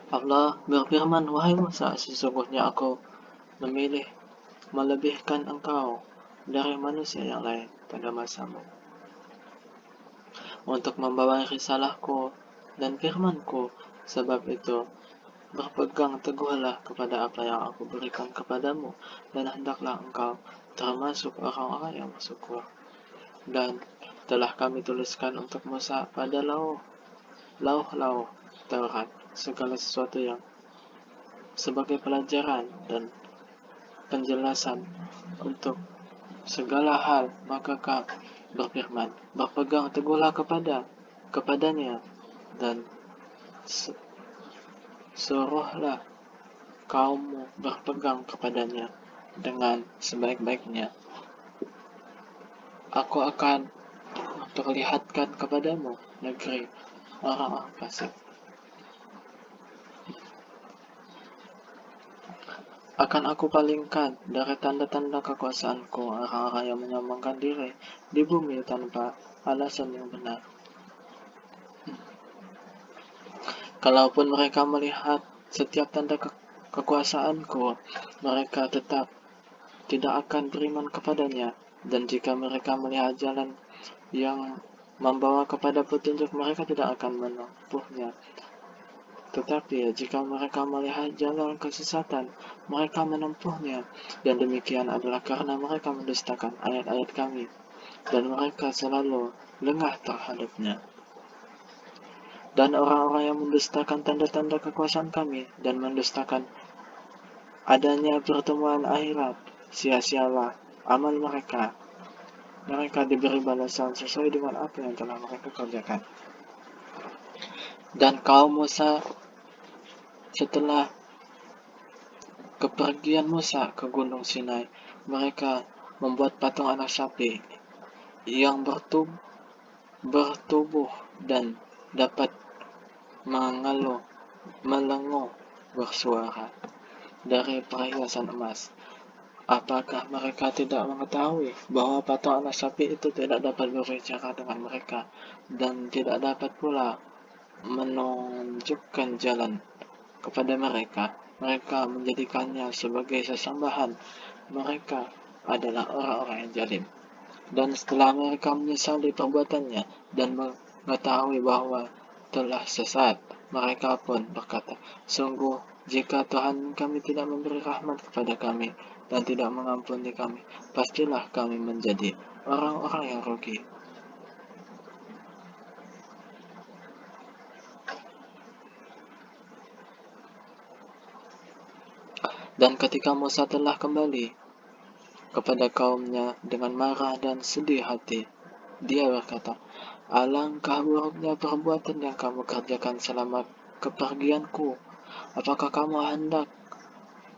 Speaker 1: Allah berfirman, "Wahai Musa, sesungguhnya aku memilih melebihkan engkau dari manusia yang lain pada masamu, untuk membawa risalahku dan firmanku. Sebab itu, berpegang teguhlah kepada apa yang aku berikan kepadamu, dan hendaklah engkau termasuk orang-orang yang bersyukur." Dan telah kami tuliskan untuk Musa pada lauh Taurat segala sesuatu yang sebagai pelajaran dan penjelasan untuk segala hal. Maka kami berfirman, "Berpegang teguhlah kepadanya, dan suruhlah kaummu berpegang kepadanya dengan sebaik-baiknya. Aku akan memperlihatkan kepadamu negeri orang-orang fasik. Akan aku palingkan dari tanda-tanda kekuasaanku orang-orang yang menyombongkan diri di bumi tanpa alasan yang benar. Kalaupun mereka melihat setiap tanda kekuasaanku, mereka tetap tidak akan beriman kepadanya. Dan jika mereka melihat jalan yang membawa kepada petunjuk, mereka tidak akan menempuhnya. Tetapi jika mereka melihat jalan kesesatan, mereka menempuhnya, dan demikian adalah karena mereka mendustakan ayat-ayat kami, dan mereka selalu lengah terhadapnya. Dan orang-orang yang mendustakan tanda-tanda kekuasaan kami dan mendustakan adanya pertemuan akhirat, sia-sialah amal mereka. Mereka diberi balasan sesuai dengan apa yang telah mereka kerjakan. Dan kaum Musa, setelah kepergian Musa ke Gunung Sinai, mereka membuat patung anak sapi yang bertubuh dan dapat melenguh bersuara dari perhiasan emas. Apakah mereka tidak mengetahui bahwa patung anak sapi itu tidak dapat berbicara dengan mereka dan tidak dapat pula menunjukkan jalan kepada mereka? Mereka menjadikannya sebagai sesembahan. Mereka adalah orang-orang yang zalim. Dan setelah mereka menyesali perbuatannya dan mengetahui bahwa telah sesat, mereka pun berkata, sungguh jika Tuhan kami tidak memberi rahmat kepada kami dan tidak mengampuni kami, pastilah kami menjadi orang-orang yang rugi. Dan ketika Musa telah kembali kepada kaumnya dengan marah dan sedih hati, dia berkata, alangkah buruknya perbuatan yang kamu kerjakan selama kepergianku. Apakah kamu hendak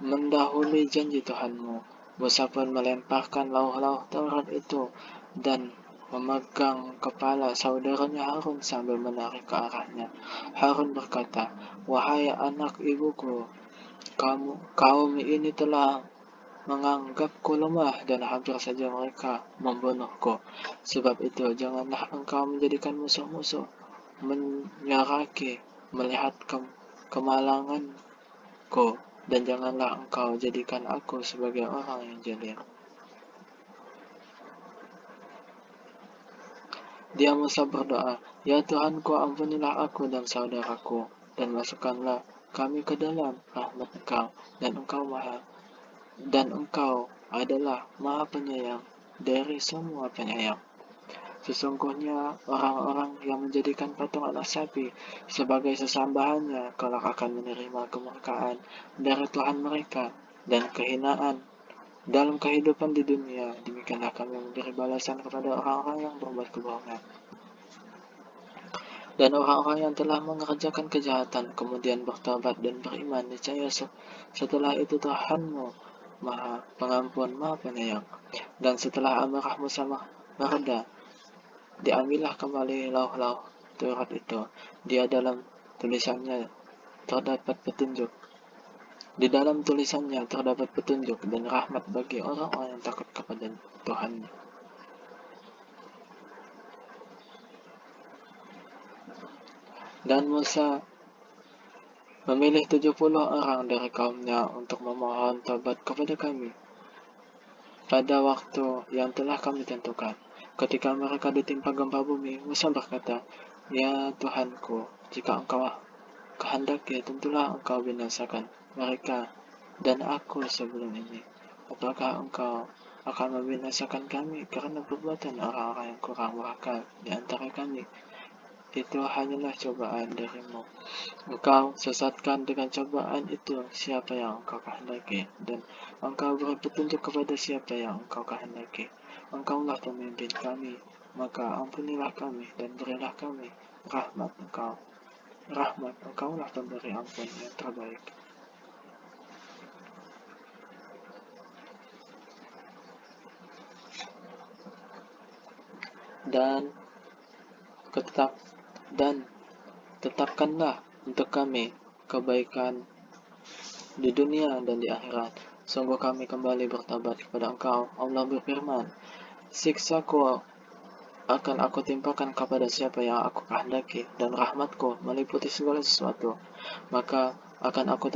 Speaker 1: mendahului janji Tuhanmu? Musa pun melemparkan lauh-lauh Taurat itu dan memegang kepala saudaranya Harun sambil menarik ke arahnya. Harun berkata, wahai anak ibuku, kaum ini telah menganggapku lemah dan hampir saja mereka membunuhku. Sebab itu janganlah engkau menjadikan musuh-musuh menyeraki melihat kemalanganku, dan janganlah engkau jadikan aku sebagai orang yang zalim. Dia Musa berdoa, ya Tuhanku, ampunilah aku dan saudaraku, dan masukkanlah kami ke dalam rahmat Engkau, dan Engkau adalah Maha Penyayang dari semua penyayang. Sesungguhnya orang-orang yang menjadikan patung anak sapi sebagai sesambahannya kelak akan menerima kemurkaan dari Tuhan mereka dan kehinaan dalam kehidupan di dunia. Demikianlah kami memberi balasan kepada orang-orang yang berbuat kebohongan. Dan orang-orang yang telah mengerjakan kejahatan kemudian bertobat dan beriman, niscaya setelah itu Tuhanmu Maha Pengampun, Maha Penyayang. Dan setelah amarah Musa mereda, diambillah kembali lauh-lauh Taurat itu. Di dalam tulisannya terdapat petunjuk dan rahmat bagi orang-orang yang takut kepada Tuhan. Dan Musa memilih 70 orang dari kaumnya untuk memohon taubat kepada kami pada waktu yang telah kami tentukan. Ketika mereka ditimpa gempa bumi, Musa berkata, ya Tuhanku, jika engkau kehendaki, tentulah engkau binasakan mereka dan aku sebelum ini. Apakah engkau akan membinasakan kami karena perbuatan orang-orang yang kurang berakal di antara kami? Itu hanyalah cobaan darimu. Engkau sesatkan dengan cobaan itu siapa yang engkau kehendaki, dan engkau beri petunjuk kepada siapa yang engkau kehendaki. Engkaulah pemimpin kami, maka ampunilah kami dan berilah kami rahmat engkau. Rahmat engkaulah pemberi ampun yang terbaik. Dan tetapkanlah untuk kami kebaikan di dunia dan di akhirat. Sungguh kami kembali bertobat kepada Engkau. Allah berfirman, siksaku akan aku timpakan kepada siapa yang aku kehendaki, dan rahmatku meliputi segala sesuatu. Maka akan aku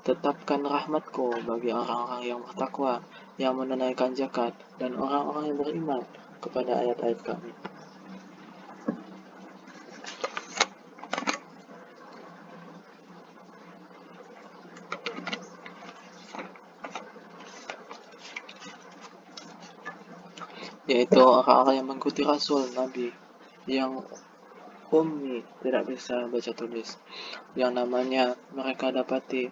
Speaker 1: tetapkan rahmatku bagi orang-orang yang bertakwa, yang menunaikan zakat, dan orang-orang yang beriman kepada ayat-ayat kami. Yaitu orang-orang yang mengikuti Rasul, Nabi, yang ummi, tidak bisa baca tulis, yang namanya mereka dapati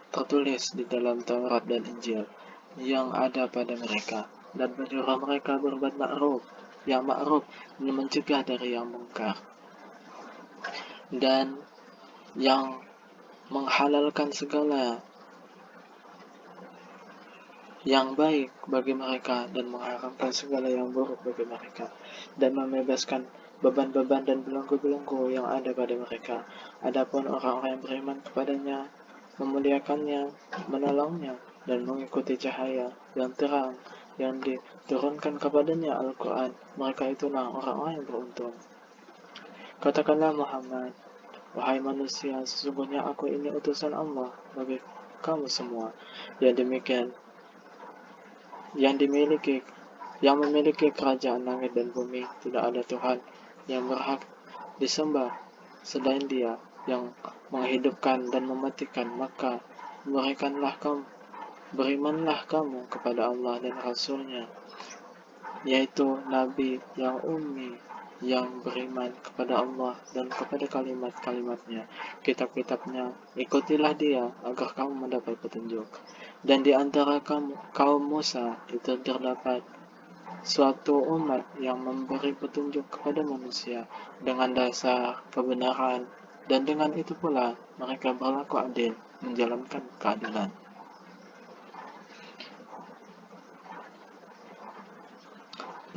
Speaker 1: tertulis di dalam Taurat dan Injil yang ada pada mereka, dan menyuruh mereka berbuat ma'ruf, yang ma'ruf, dan mencegah dari yang mungkar, dan yang menghalalkan segala yang baik bagi mereka dan mengharamkan segala yang buruk bagi mereka, dan membebaskan beban-beban dan belenggu-belenggu yang ada pada mereka. Adapun orang-orang yang beriman kepadanya, memuliakannya, menolongnya, dan mengikuti cahaya yang terang yang diturunkan kepadanya Al-Quran, mereka itulah orang-orang yang beruntung. Katakanlah Muhammad, wahai manusia, sesungguhnya aku ini utusan Allah bagi kamu semua. Yang memiliki kerajaan langit dan bumi, tidak ada Tuhan yang berhak disembah selain Dia, yang menghidupkan dan mematikan. Maka berimanlah kamu kepada Allah dan Rasul-Nya, yaitu Nabi yang ummi, yang beriman kepada Allah dan kepada kalimat-kalimatnya, kitab-kitabnya. Ikutilah Dia agar kamu mendapat petunjuk. Dan di antara kaum Musa itu terdapat suatu umat yang memberi petunjuk kepada manusia dengan dasar kebenaran, dan dengan itu pula mereka berlaku adil, menjalankan keadilan.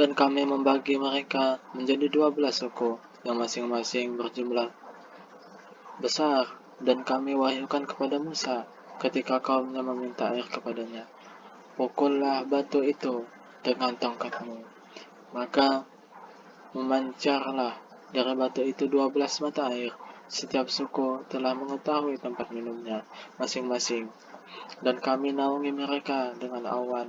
Speaker 1: Dan kami membagi mereka menjadi 12 suku yang masing-masing berjumlah besar, dan kami wahyukan kepada Musa ketika kaumnya meminta air kepadanya, pukullah batu itu dengan tongkatmu, maka memancarlah dari batu itu 12 mata air. Setiap suku telah mengetahui tempat minumnya masing-masing, dan kami naungi mereka dengan awan,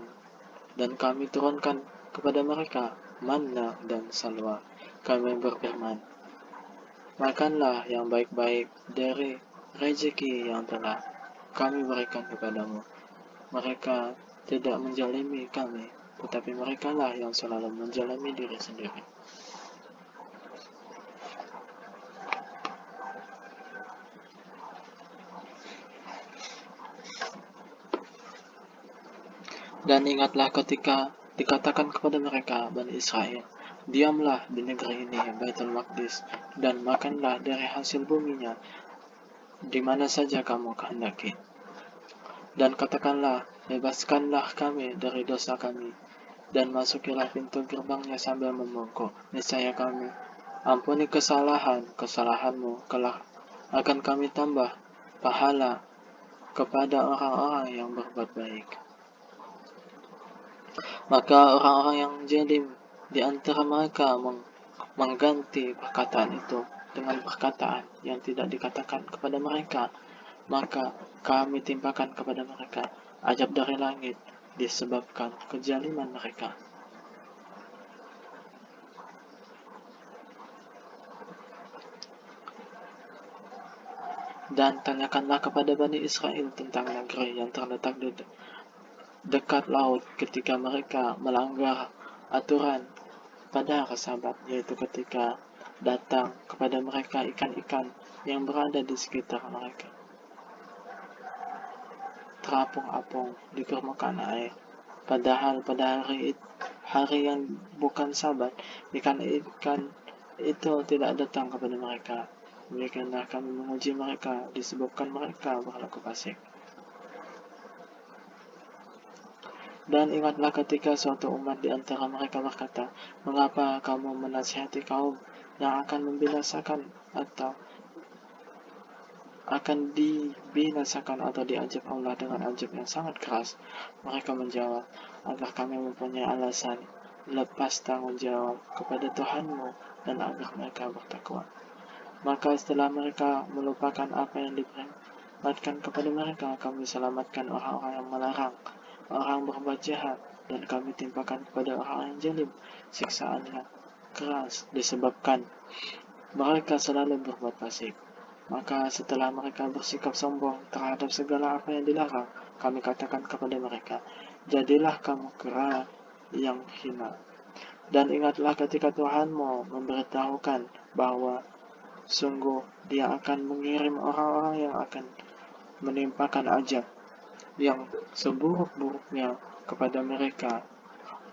Speaker 1: dan kami turunkan kepada mereka manna dan salwa. Kami berfirman, makanlah yang baik-baik dari rezeki yang telah kami berikan kepadamu. Mereka tidak menjalimi kami, tetapi merekalah yang selalu menjalimi diri sendiri. Dan ingatlah ketika dikatakan kepada mereka, Bani Israel, diamlah di negeri ini, Baitul Maqdis, dan makanlah dari hasil buminya di mana saja kamu kehendaki. Dan katakanlah, bebaskanlah kami dari dosa kami, dan masukilah pintu gerbangnya sambil membungkuk. Niscaya kami ampuni kesalahanmu, kelak akan kami tambah pahala kepada orang-orang yang berbuat baik. Maka orang-orang yang zalim di antara mereka mengganti perkataan itu dengan perkataan yang tidak dikatakan kepada mereka. Maka kami timpakan kepada mereka azab dari langit disebabkan kezaliman mereka. Dan tanyakanlah kepada Bani Israel tentang negeri yang terletak di dekat laut ketika mereka melanggar aturan pada hari Sabat, yaitu ketika datang kepada mereka ikan-ikan yang berada di sekitar mereka, terapung-apung di permukaan air. Padahal pada hari yang bukan Sabat, ikan-ikan itu tidak datang kepada mereka. Demikianlah kami menguji mereka disebabkan mereka berlaku fasik. Dan ingatlah ketika suatu umat di antara mereka berkata, mengapa kamu menasihati kaum yang akan membinasakan atau akan dibinasakan atau diazab Allah dengan azab yang sangat keras? Mereka menjawab, agar kami mempunyai alasan lepas tanggung jawab kepada Tuhanmu dan agar mereka bertakwa. Maka setelah mereka melupakan apa yang diperingatkan kepada mereka, kami selamatkan orang-orang yang melarang orang berbuat jahat, dan kami timpakan kepada orang yang zalim siksaan yang keras disebabkan mereka selalu berbuat fasik. Maka setelah mereka bersikap sombong terhadap segala apa yang dilarang, kami katakan kepada mereka, jadilah kamu kera yang hina, Dan ingatlah ketika Tuhanmu memberitahukan bahwa sungguh Dia akan mengirim orang-orang yang akan menimpakan ajab yang seburuk-buruknya kepada mereka,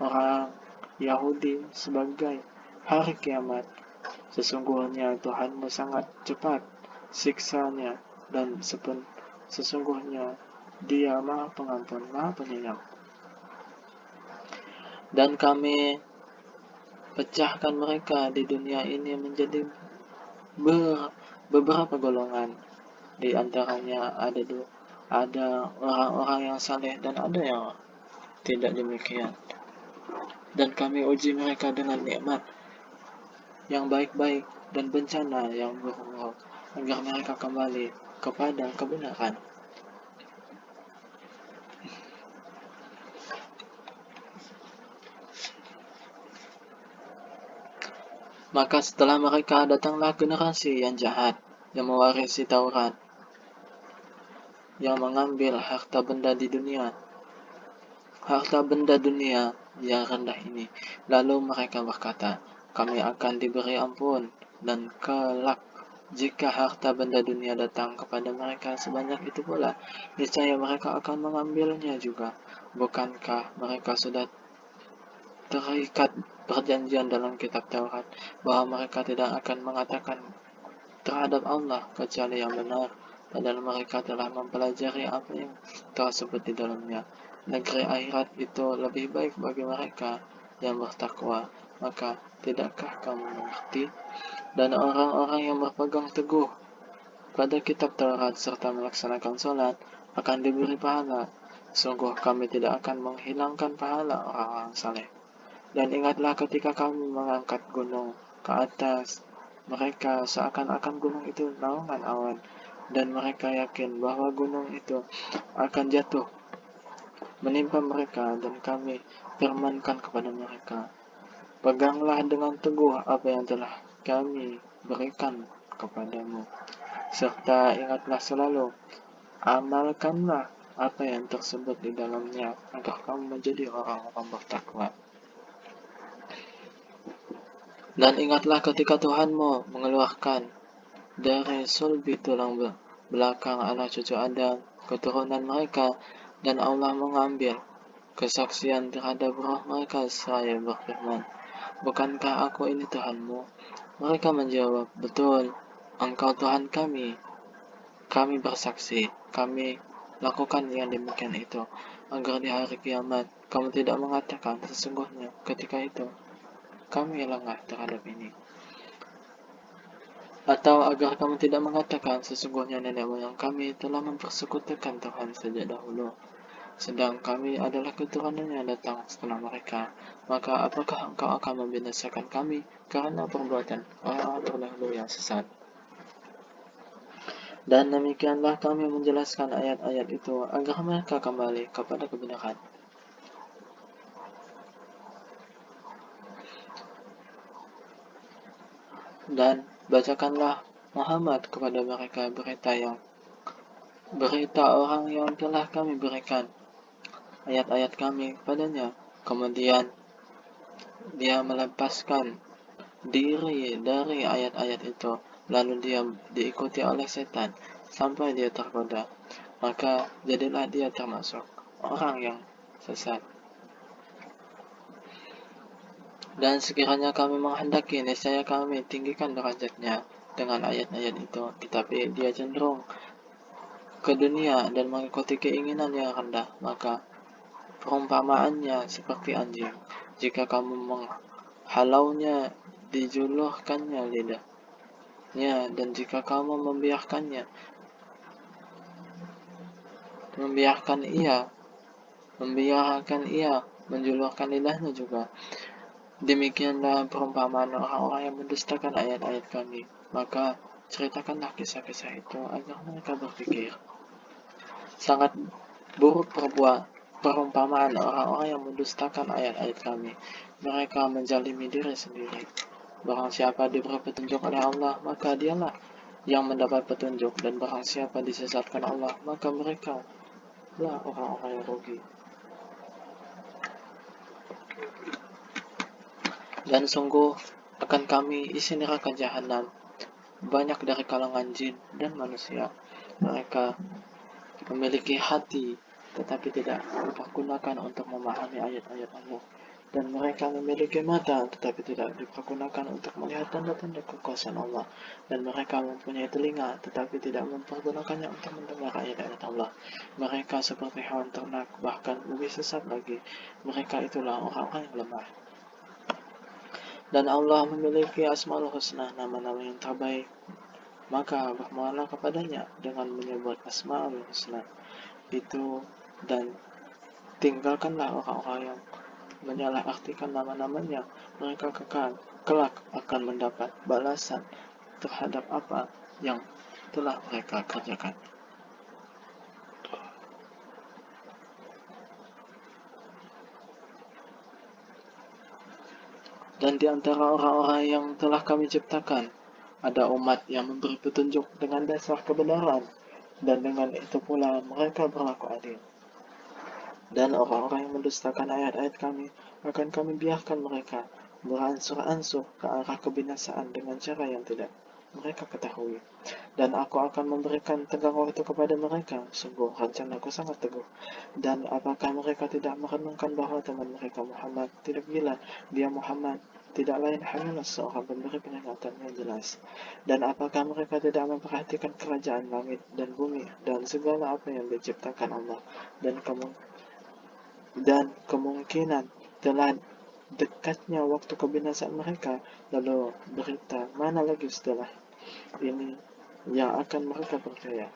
Speaker 1: orang Yahudi, sebagai hari kiamat. Sesungguhnya Tuhanmu sangat cepat siksanya, dan sesungguhnya Dia Maha Pengampun, Maha Penyayang. Dan kami pecahkan mereka di dunia ini menjadi beberapa golongan. Di antaranya ada orang-orang yang saleh dan ada yang tidak demikian. Dan kami uji mereka dengan nikmat yang baik-baik dan bencana yang buruk agar mereka kembali kepada kebenaran. Maka setelah mereka datanglah generasi yang jahat, yang mewarisi Taurat, yang mengambil harta benda di dunia, harta benda dunia yang rendah ini. Lalu mereka berkata, kami akan diberi ampun, dan kelak jika harta benda dunia datang kepada mereka sebanyak itu pula, niscaya mereka akan mengambilnya juga. Bukankah mereka sudah terikat perjanjian dalam kitab Taurat bahwa mereka tidak akan mengatakan terhadap Allah kecuali yang benar, padahal mereka telah mempelajari apa yang tersebut di dalamnya. Negeri akhirat itu lebih baik bagi mereka yang bertakwa. Maka tidakkah kamu mengerti? Dan orang-orang yang berpegang teguh pada kitab Taurat serta melaksanakan sholat akan diberi pahala. Sungguh kami tidak akan menghilangkan pahala orang-orang saleh. Dan ingatlah ketika kami mengangkat gunung ke atas mereka seakan-akan gunung itu naungan awan, dan mereka yakin bahwa gunung itu akan jatuh menimpa mereka, dan kami firmankan kepada mereka, peganglah dengan teguh apa yang telah kami berikan kepadamu, serta ingatlah selalu, amalkanlah apa yang tersebut di dalamnya agar kamu menjadi orang-orang bertakwa. Dan ingatlah ketika Tuhanmu mengeluarkan dari sulbi tulang belakang anak cucu Adam, keturunan mereka, dan Allah mengambil kesaksian terhadap roh mereka seraya berfirman, bukankah aku ini Tuhanmu? Mereka menjawab, betul, engkau Tuhan kami. Kami bersaksi, kami lakukan yang demikian itu, agar di hari kiamat kamu tidak mengatakan sesungguhnya ketika itu kami lengah terhadap ini. Atau agar kamu tidak mengatakan sesungguhnya nenek moyang kami telah mempersekutukan Tuhan sejak dahulu, sedang kami adalah keturunan yang datang setelah mereka. Maka apakah engkau akan membinasakan kami karena perbuatan orang-orang terdahulu yang sesat? Dan demikianlah kami menjelaskan ayat-ayat itu agar mereka kembali kepada kebenaran. Dan bacakanlah Muhammad kepada mereka berita orang yang telah kami berikan ayat-ayat kami padanya. Kemudian dia melepaskan diri dari ayat-ayat itu, lalu dia diikuti oleh setan sampai dia tergoda. Maka jadilah dia termasuk orang yang sesat. Dan sekiranya kami menghendaki, niscaya kami tinggikan derajatnya dengan ayat-ayat itu, tetapi dia cenderung ke dunia dan mengikuti keinginan yang rendah. Maka perumpamaannya seperti anjing, jika kamu menghalaunya, dijulurkannya lidahnya, dan jika kamu membiarkan ia menjulurkan lidahnya juga. Demikianlah perumpamaan orang-orang yang mendustakan ayat-ayat kami. Maka ceritakanlah kisah-kisah itu agar mereka berpikir. Sangat buruk perumpamaan orang-orang yang mendustakan ayat-ayat kami. Mereka menjalimi diri sendiri. Barang siapa diberi petunjuk oleh Allah, maka dialah yang mendapat petunjuk, dan barang siapa disesatkan Allah, maka mereka lah orang-orang yang rugi. Dan sungguh akan kami isi neraka jahanam banyak dari kalangan jin dan manusia. Mereka memiliki hati tetapi tidak dipergunakan untuk memahami ayat-ayat Allah, dan mereka memiliki mata tetapi tidak dipergunakan untuk melihat tanda-tanda kekuasaan Allah, dan mereka mempunyai telinga tetapi tidak mempergunakannya untuk mendengar ayat-ayat Allah. Mereka seperti hewan ternak, bahkan lebih sesat lagi. Mereka itulah orang-orang yang lemah. Dan Allah memiliki Asmaul Husna, nama-nama yang terbaik. Maka bermohonlah kepadanya dengan menyebut Asmaul Husna itu, dan tinggalkanlah orang-orang yang menyalahartikan nama-namanya. Mereka kelak akan mendapat balasan terhadap apa yang telah mereka kerjakan. Dan di antara orang-orang yang telah kami ciptakan, ada umat yang memberi petunjuk dengan dasar kebenaran, dan dengan itu pula mereka berlaku adil. Dan orang-orang yang mendustakan ayat-ayat kami, akan kami biarkan mereka beransur-ansur ke arah kebinasaan dengan cara yang tidak mereka ketahui. Dan aku akan memberikan tenggang waktu kepada mereka. Sungguh rencanaku sangat teguh. Dan apakah mereka tidak merenungkan bahwa teman mereka Muhammad tidak gila? Dia Muhammad tidak lain hanyalah seorang pemberi peringatan yang jelas. Dan apakah mereka tidak memperhatikan kerajaan langit dan bumi dan segala apa yang diciptakan Allah, dan kemungkinan telah dekatnya waktu kebinasaan mereka, lalu berita mana lagi setelah ini yang akan mereka percaya?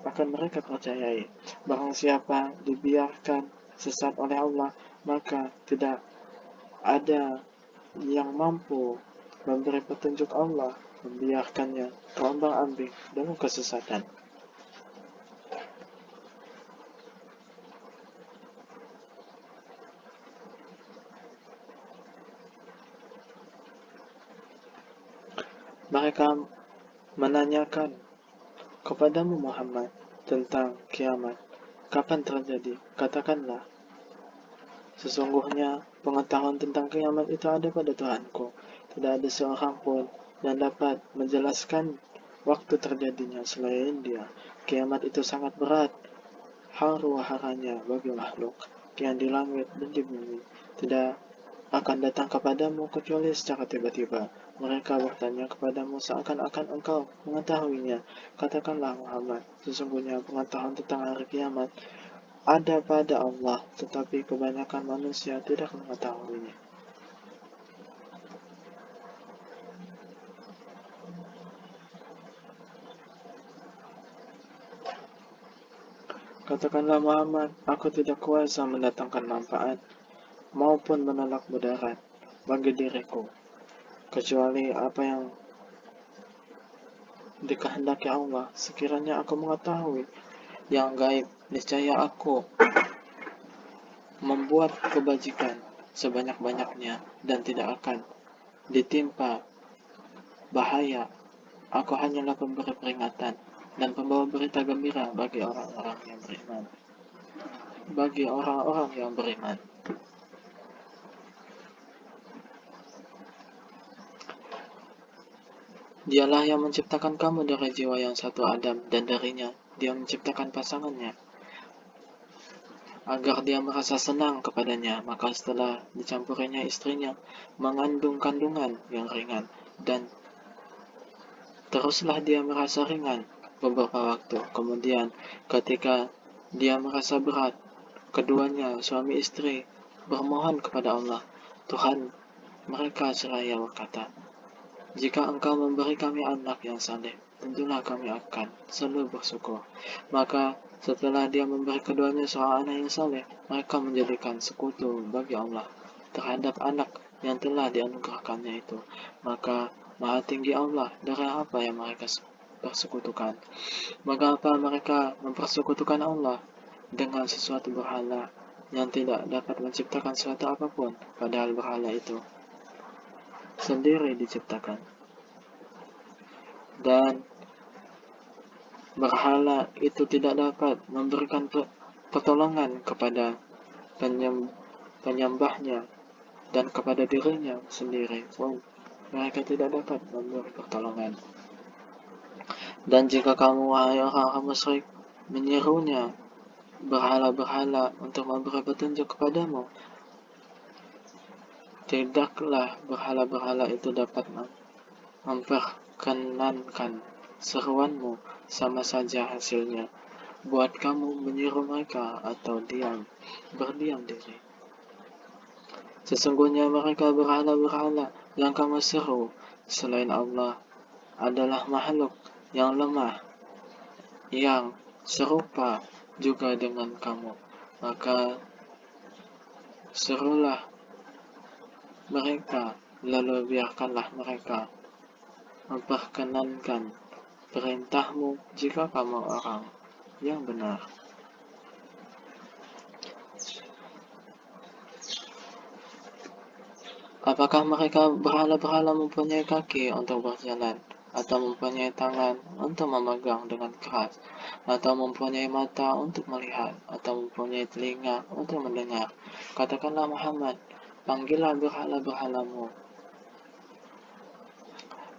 Speaker 1: Akan mereka percayai. Barang siapa dibiarkan sesat oleh Allah, maka tidak ada yang mampu memberi petunjuk Allah, membiarkannya terombang-ambing dalam kesesatan. Mereka menanyakan kepadamu Muhammad tentang kiamat, kapan terjadi? Katakanlah, sesungguhnya pengetahuan tentang kiamat itu ada pada Tuhanku. Tidak ada seorang pun yang dapat menjelaskan waktu terjadinya selain Dia. Kiamat itu sangat berat, haru-haranya bagi makhluk yang di langit dan di bumi. Tidak akan datang kepadamu kecuali secara tiba-tiba. Mereka bertanya kepadamu seakan-akan engkau mengetahuinya. Katakanlah Muhammad, sesungguhnya pengetahuan tentang hari kiamat ada pada Allah, tetapi kebanyakan manusia tidak mengetahuinya. Katakanlah Muhammad, aku tidak kuasa mendatangkan manfaat maupun menolak mudarat bagi diriku, kecuali apa yang dikehendaki Allah. Sekiranya aku mengetahui yang gaib, niscaya aku membuat kebajikan sebanyak-banyaknya dan tidak akan ditimpa bahaya. Aku hanyalah pemberi peringatan dan pembawa berita gembira bagi orang-orang yang beriman. Bagi orang-orang yang beriman. Dialah yang menciptakan kamu dari jiwa yang satu Adam, dan darinya Dia menciptakan pasangannya agar dia merasa senang kepadanya. Maka setelah dicampurinya istrinya mengandung kandungan yang ringan, dan teruslah dia merasa ringan beberapa waktu. Kemudian ketika dia merasa berat, keduanya suami istri bermohon kepada Allah, Tuhan mereka seraya berkata, jika engkau memberi kami anak yang saleh, tentulah kami akan selalu bersyukur. Maka setelah dia memberi keduanya seorang anak yang saleh, mereka menjadikan sekutu bagi Allah terhadap anak yang telah dianugerahkannya itu. Maka maha tinggi Allah dari apa yang mereka persekutukan. Maka apa mereka mempersekutukan Allah dengan sesuatu berhala yang tidak dapat menciptakan sesuatu apapun, padahal berhala itu sendiri diciptakan. Dan berhala itu tidak dapat memberikan pertolongan kepada penyembahnya dan kepada dirinya sendiri pun mereka tidak dapat memberi pertolongan. Dan jika kamu, wahai orang-orang musyrik, menyerunya berhala-berhala untuk memberi petunjuk kepadamu, tidaklah berhala-berhala itu dapat memperkenankan seruanmu, sama saja hasilnya buat kamu menyeru mereka atau berdiam diri. Sesungguhnya mereka berhala-berhala yang kamu seru selain Allah adalah makhluk yang lemah, yang serupa juga dengan kamu. Maka serulah mereka, lalu biarkanlah mereka memperkenankan perintahmu jika kamu orang yang benar. Apakah mereka berhala-berhala mempunyai kaki untuk berjalan, atau mempunyai tangan untuk memegang dengan keras, atau mempunyai mata untuk melihat, atau mempunyai telinga untuk mendengar? Katakanlah Muhammad, panggillah berhala-berhalamu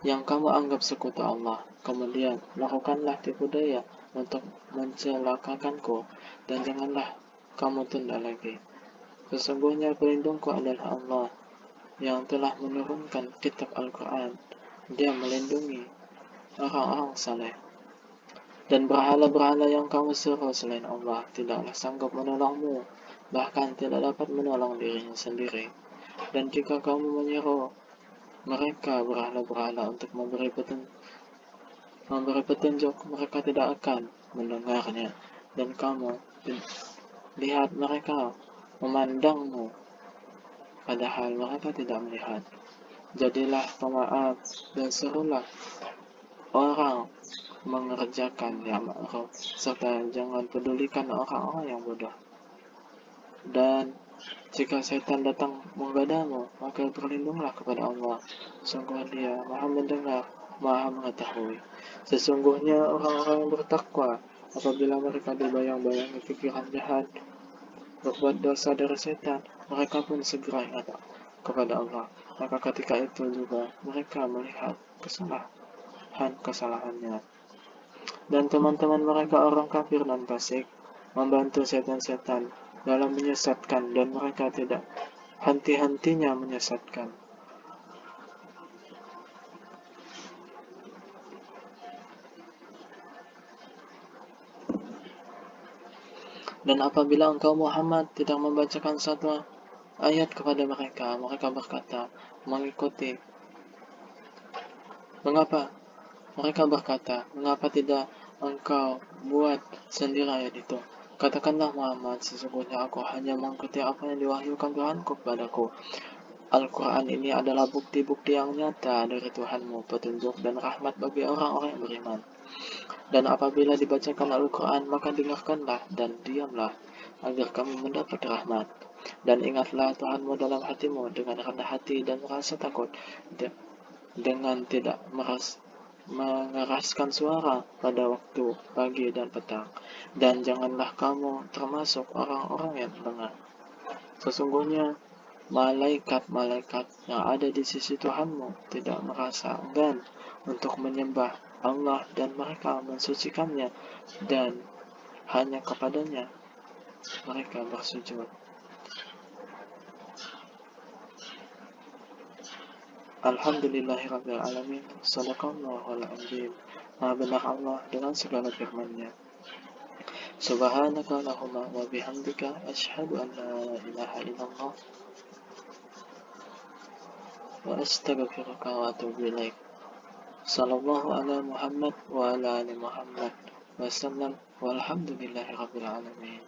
Speaker 1: yang kamu anggap sekutu Allah, kemudian lakukanlah tipu daya untuk mencelakakanku, dan janganlah kamu tunda lagi. Sesungguhnya pelindungku adalah Allah yang telah menurunkan kitab Al-Quran. Dia melindungi orang-orang saleh. Dan berhala-berhala yang kamu seru selain Allah tidaklah sanggup menolongmu, bahkan tidak dapat menolong dirinya sendiri. Dan jika kamu menyeru mereka berhala-berhala untuk memberi petunjuk, mereka tidak akan mendengarnya. Dan kamu lihat mereka memandangmu, padahal mereka tidak melihat. Jadilah pemaaf dan serulah orang mengerjakan yang ma'ruf, serta jangan pedulikan orang-orang yang bodoh. Dan jika setan datang menggadamu, maka berlindunglah kepada Allah. Sungguh Dia Maha mendengar, Maha mengetahui. Sesungguhnya orang-orang yang bertakwa, apabila mereka dibayang-bayangi pikiran jahat, berbuat dosa dari setan, mereka pun segera ingat kepada Allah. Maka ketika itu juga mereka melihat kesalahannya. Dan teman-teman mereka orang kafir dan fasik membantu setan-setan dalam menyesatkan, dan mereka tidak henti-hentinya menyesatkan. Dan apabila engkau Muhammad tidak membacakan satu ayat kepada mereka, mereka berkata mengikuti. Mereka berkata, mengapa tidak engkau buat sendiri ayat itu? Katakanlah Muhammad, sesungguhnya aku hanya mengikuti apa yang diwahyukan Tuhanku kepadaku. Al-Quran ini adalah bukti-bukti yang nyata dari Tuhanmu, petunjuk dan rahmat bagi orang-orang yang beriman. Dan apabila dibacakan Al-Quran, maka dengarkanlah dan diamlah, agar kamu mendapat rahmat. Dan ingatlah Tuhanmu dalam hatimu dengan rendah hati dan merasa takut, dengan tidak mengeraskan suara pada waktu pagi dan petang. Dan janganlah kamu termasuk orang-orang yang lengah. Sesungguhnya malaikat-malaikat yang ada di sisi Tuhanmu tidak merasa enggan untuk menyembah Allah, dan mereka mensucikannya, dan hanya kepadanya mereka bersujud. Alhamdulillahirabbil alamin. Shadaqallahul azim. Maha benar Allah dengan segala firman-Nya. Subhanaka Allahumma wa bihamdika asyhadu an la ilaha illallah wa astaghfiruka wa atubu ilaik. Sallallahu ala Muhammad wa ala ali Muhammad wa sallam walhamdulillahi rabbil alamin.